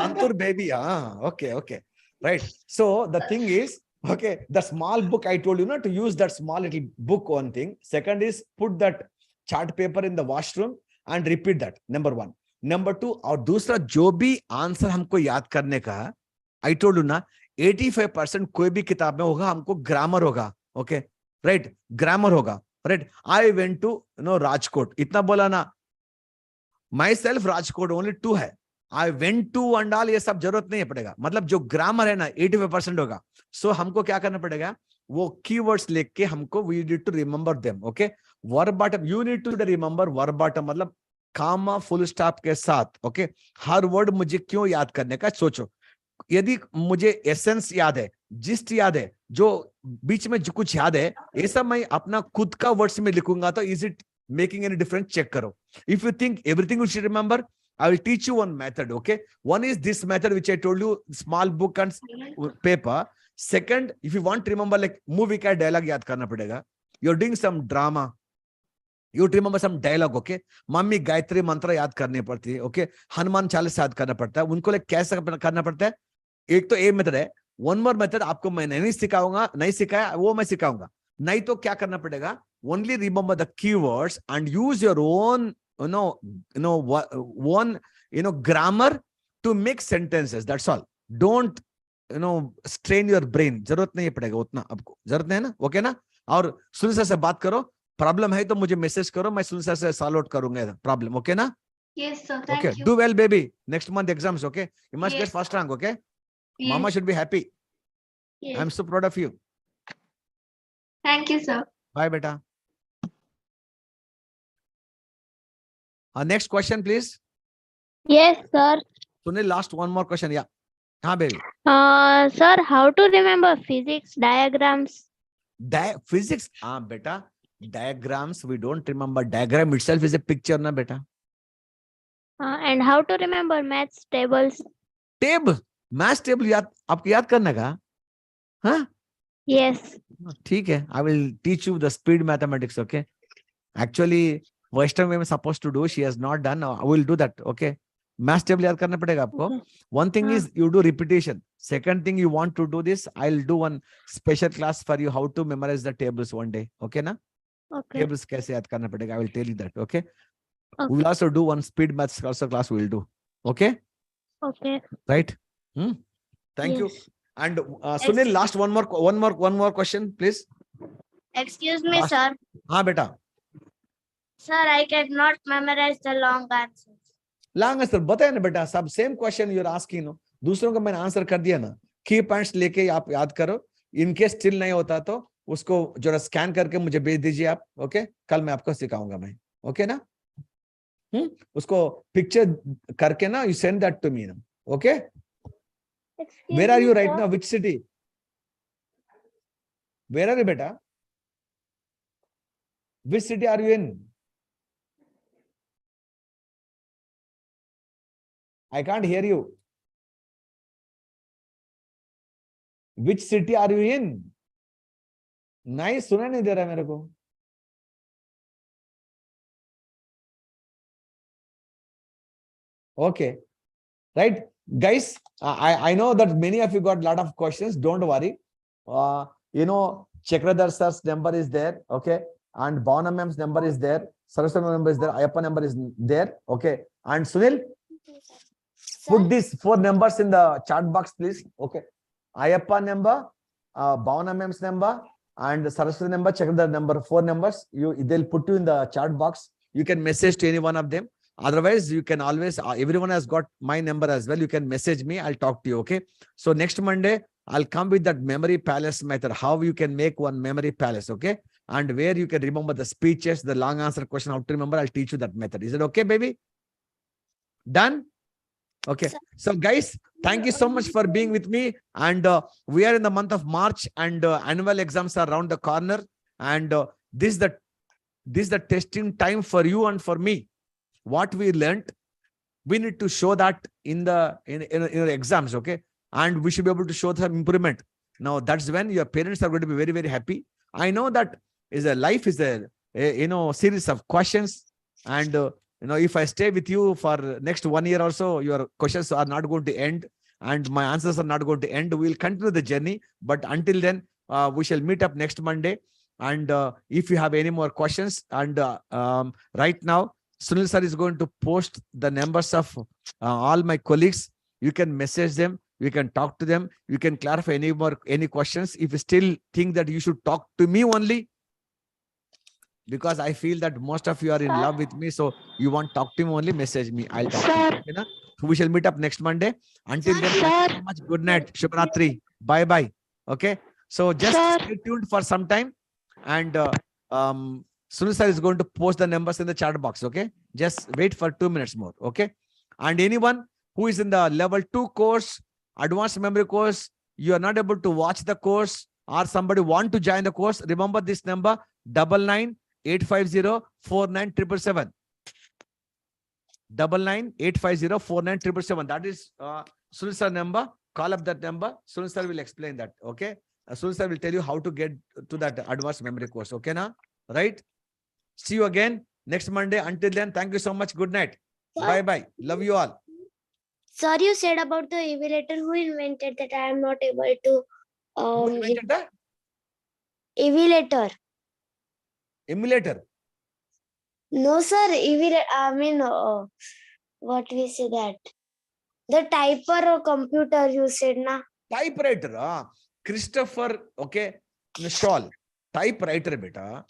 Antur baby. Okay. Right. So the thing is, okay, the small book I told you not to use that small little book. One thing. Second is put that chart paper in the washroom and repeat that. Number 1. Number 2. और दूसरा जो भी answer हमको याद करने का, I told you ना 85% कोई भी किताब में होगा, हमको ग्रामर होगा. ओके, राइट, ग्रामर होगा. Right. I went to Rajkot, इतना बोला ना. माई सेल्फ राजकोट ओनली 2 है. आई वेंट टू अंडाल, ये सब जरूरत नहीं पड़ेगा. मतलब जो ग्रामर है ना 85% होगा. सो हमको क्या करना पड़ेगा? वो कीवर्ड्स लेके हमको we need to remember them. Okay, verbatim you need to remember verbatim, मतलब कामा फुल स्टॉप के साथ. ओके, हर वर्ड मुझे क्यों याद करने का सोचो. यदि मुझे एसेंस याद है, जिस्ट याद है, जो बीच में जो कुछ याद है, ये सब मैं अपना खुद का वर्ड्स में लिखूंगा, तो is it making any difference? Check करो. If you think everything you should remember, I will teach you one method. Okay, one is this method which I told you, small book and paper. Second, if you want to remember like movie का dialogue याद करना पड़ेगा. You're doing some drama, you remember some dialogue. Okay, mummy Gayatri मंत्र याद करनी पड़ती है. Okay, Hanuman Chalisa याद करना पड़ता है. उनको like कैसे करना पड़ता है? एक तो ये मेथड है. वन मोर मेथड आपको मैं नहीं सिखाऊंगा, नहीं सिखाया वो मैं सिखाऊंगा. नहीं तो क्या करना पड़ेगा? Only remember the keywords and use your own grammar to make sentences. That's all. Don't strain your brain. जरूरत नहीं पड़ेगा उतना, आपको जरूरत नहीं है ना. ओके ना. और सुनील सर से बात करो, प्रॉब्लम है तो मुझे मैसेज करो, मैं सुनील सर से सॉल्व आउट करूंगा प्रॉब्लम. ओके ना. Yes, sir. Thank Okay, you. do well, baby. Next month exams. Okay, you must Yes. get first rank. Okay, Yes. mama should be happy. Yes. I'm so proud of you. Thank you, sir. Bye, beta. Next question, please. Yes, sir. Sunil, last one more question. Yeah. हाँ, baby. Sir, how to remember physics diagrams? Physics. Beta. Diagrams. We don't remember. Diagram itself is a picture, na beta. And how to remember maths tables? Table. Math table याद आपको याद करने का? हाँ? Yes. ठीक है. I will teach you the speed mathematics. Okay. Actually, Vaishnavi was supposed to do. She has not done. I will do that. Okay. Math table याद करना पड़ेगा आपको. Okay. One thing is you do repetition. Second thing you want to do this, I'll do one special class for you how to memorize the tables one day. Okay na? Okay. Tables कैसे याद करना पड़ेगा. I will tell you that. Okay. Okay. We will also do one speed maths also class we will do. Okay. Okay. Right. Thank you. Yes. And Sunil, last one more question, please. Excuse me, Last- sir. हाँ बेटा. Sir, I cannot memorize the long answers. Long answer बताया ना बेटा. सब same question you're asking. No दूसरों को मैंने answer कर दिया ना. की पॉइंट्स लेके आप याद करो. इनकेस स्टिल नहीं होता तो उसको जरा स्कैन करके मुझे भेज दीजिए आप. ओके, कल मैं आपको सिखाऊंगा मैं. ओके ना. उसको पिक्चर करके ना you send that to me ना. Okay. Where are you right now? Which city? Where are you, beta? Which city are you in? I can't hear you. Which city are you in? Nice, सुना नहीं दे रहा मेरे को. Okay, right, guys. I know that many of you got a lot of questions. Don't worry. Chakradhar sir's number is there. Okay, and Bhavana ma'am's number is there. Saraswati number is there. Ayappa number is there. Okay, and Sunil, put these 4 numbers in the chat box, please. Okay, Ayappa number, Bhavana ma'am's number, and Saraswati number, Chakradhar number. 4 numbers. They'll put you in the chat box. You can message to any one of them. Otherwise, you can always, everyone has got my number as well. You can message me. I'll talk to you. Okay. So next Monday, I'll come with that memory palace method, how you can make one memory palace. Okay. And where you can remember the speeches, the long answer question, how to remember. I'll teach you that method. Is it okay, baby? Done? Okay. So guys, thank you so much for being with me. And we are in the month of March, and annual exams are around the corner. And this is the testing time for you and for me. What we learned, we need to show that in the exams. Okay. And we should be able to show some improvement. Now that's when your parents are going to be very, very happy. I know that life is a series of questions. And if I stay with you for next 1 year or so, your questions are not going to end and my answers are not going to end. We will continue the journey. But until then, we shall meet up next Monday. And if you have any more questions, and right now, Sunil sir is going to post the numbers of all my colleagues. You can message them. You can talk to them. You can clarify any questions. If you still think that you should talk to me only, because I feel that most of you are in love with me, so you want to talk to me only, message me. I'll talk to you. Okay, na? So we shall meet up next Monday. Until then, thank you so much. Good night. Shubhratri. Bye bye. Okay. So just stay tuned for some time. And Sunil sir is going to post the numbers in the chat box. Okay. Just wait for 2 minutes more. Okay. And anyone who is in the level 2 course, advanced memory course, you are not able to watch the course, or somebody want to join the course, remember this number 99-850-49777. 99-850-49777. That is Sunil sir number. Call up that number. Sunil sir will explain that. Okay. Sunil sir will tell you how to get to that advanced memory course. Okay, na? Right? See you again next Monday. Until then, thank you so much. Good night. Bye-bye. Love you all. Sir, you said about the evaluator. Who invented that? I am not able to. Who invented that? Evaluator. Emulator. No, sir. I mean, what we say that? The typer or computer you said, na? Typewriter. Christopher, okay, Shawl. Typewriter, beta.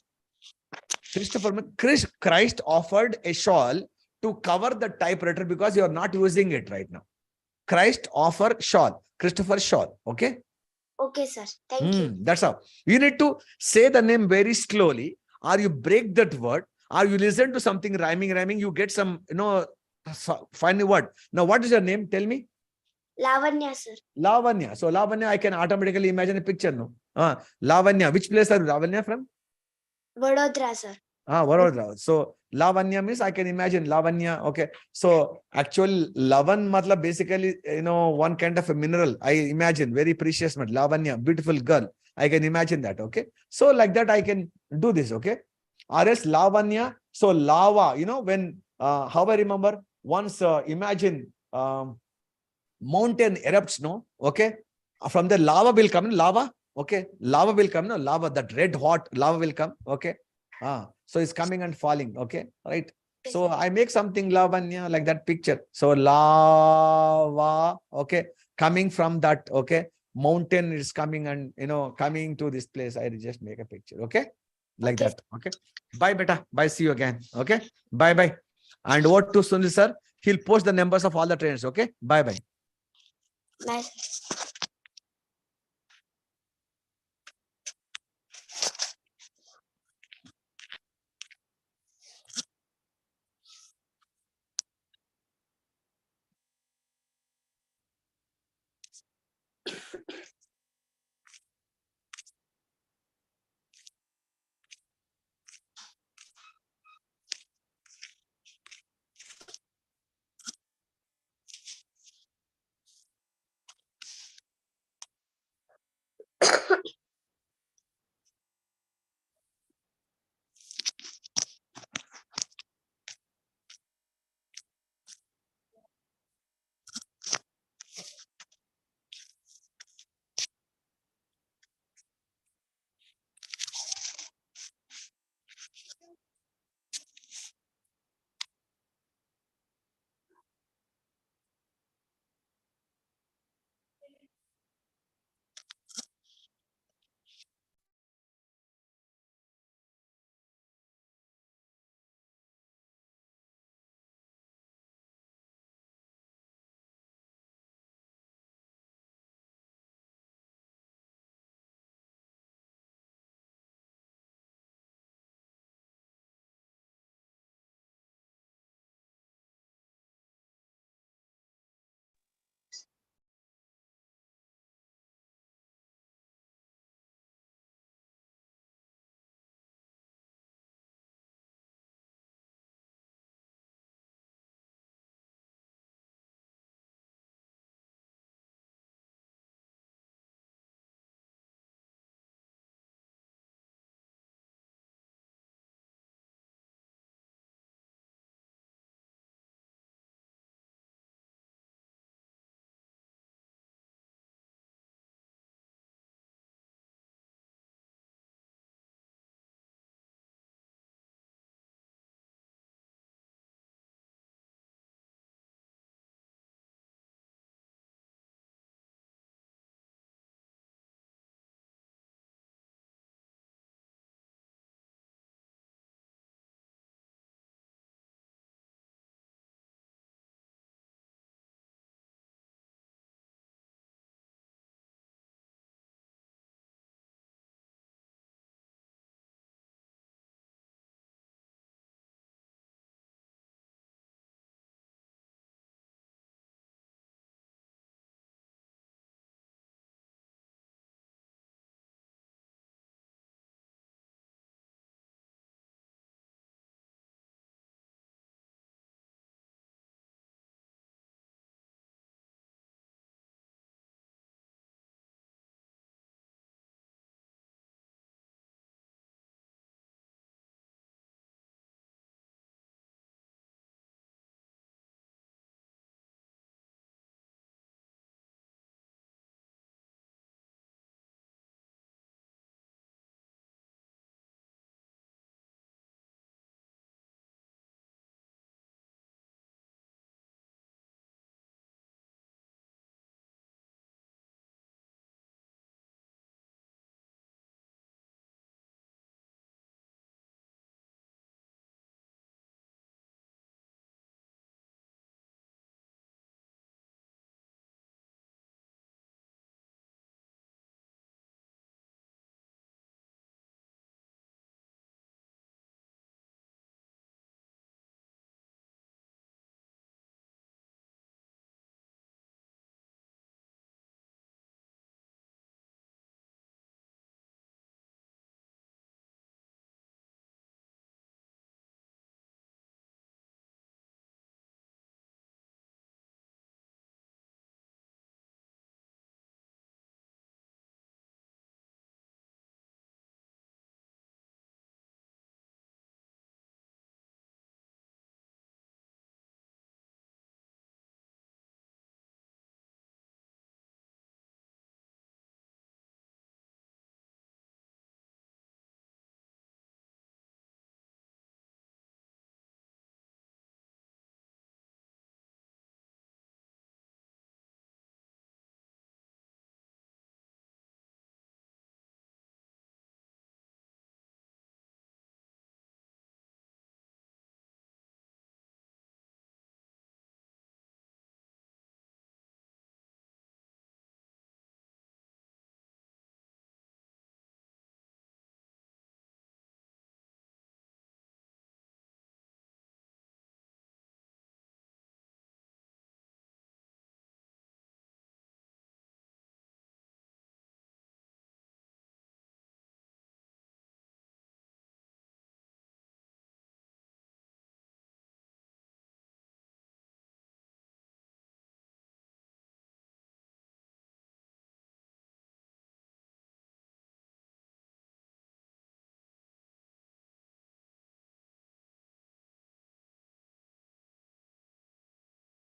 Christ offered a shawl to cover the typewriter because you are not using it right now. Christ offered shawl. Christopher Shawl. Okay? Okay, sir. Thank you. That's how. You need to say the name very slowly, or you break that word, or you listen to something rhyming, you get some, funny word. Now, what is your name? Tell me. Lavanya, sir. Lavanya. So, Lavanya, I can automatically imagine a picture, no? Lavanya. Which place are you, Lavanya, from? Vadodara, sir. Vadodara. So, Lavanya means I can imagine Lavanya. Okay. So, actually, Lavan, matlab basically, one kind of a mineral. I imagine very precious, Lavanya, beautiful girl. I can imagine that. Okay. So, like that, I can do this. Okay. Or else Lavanya. So, lava, when, how I remember, once imagine mountain erupts, no? Okay. From the lava will come, lava. Okay. Lava will come, no? Lava, that red hot lava will come. Okay. So it's coming and falling. Okay. Right. So I make something lavanya like that picture. So lava. Okay. Coming from that. Okay. Mountain is coming and, coming to this place. I just make a picture. Okay. Like that. Okay. Bye, beta. Bye. See you again. Okay. Bye. Bye. And what to Sunil sir? He'll post the numbers of all the trainers. Okay. Bye. Bye. Bye, sir.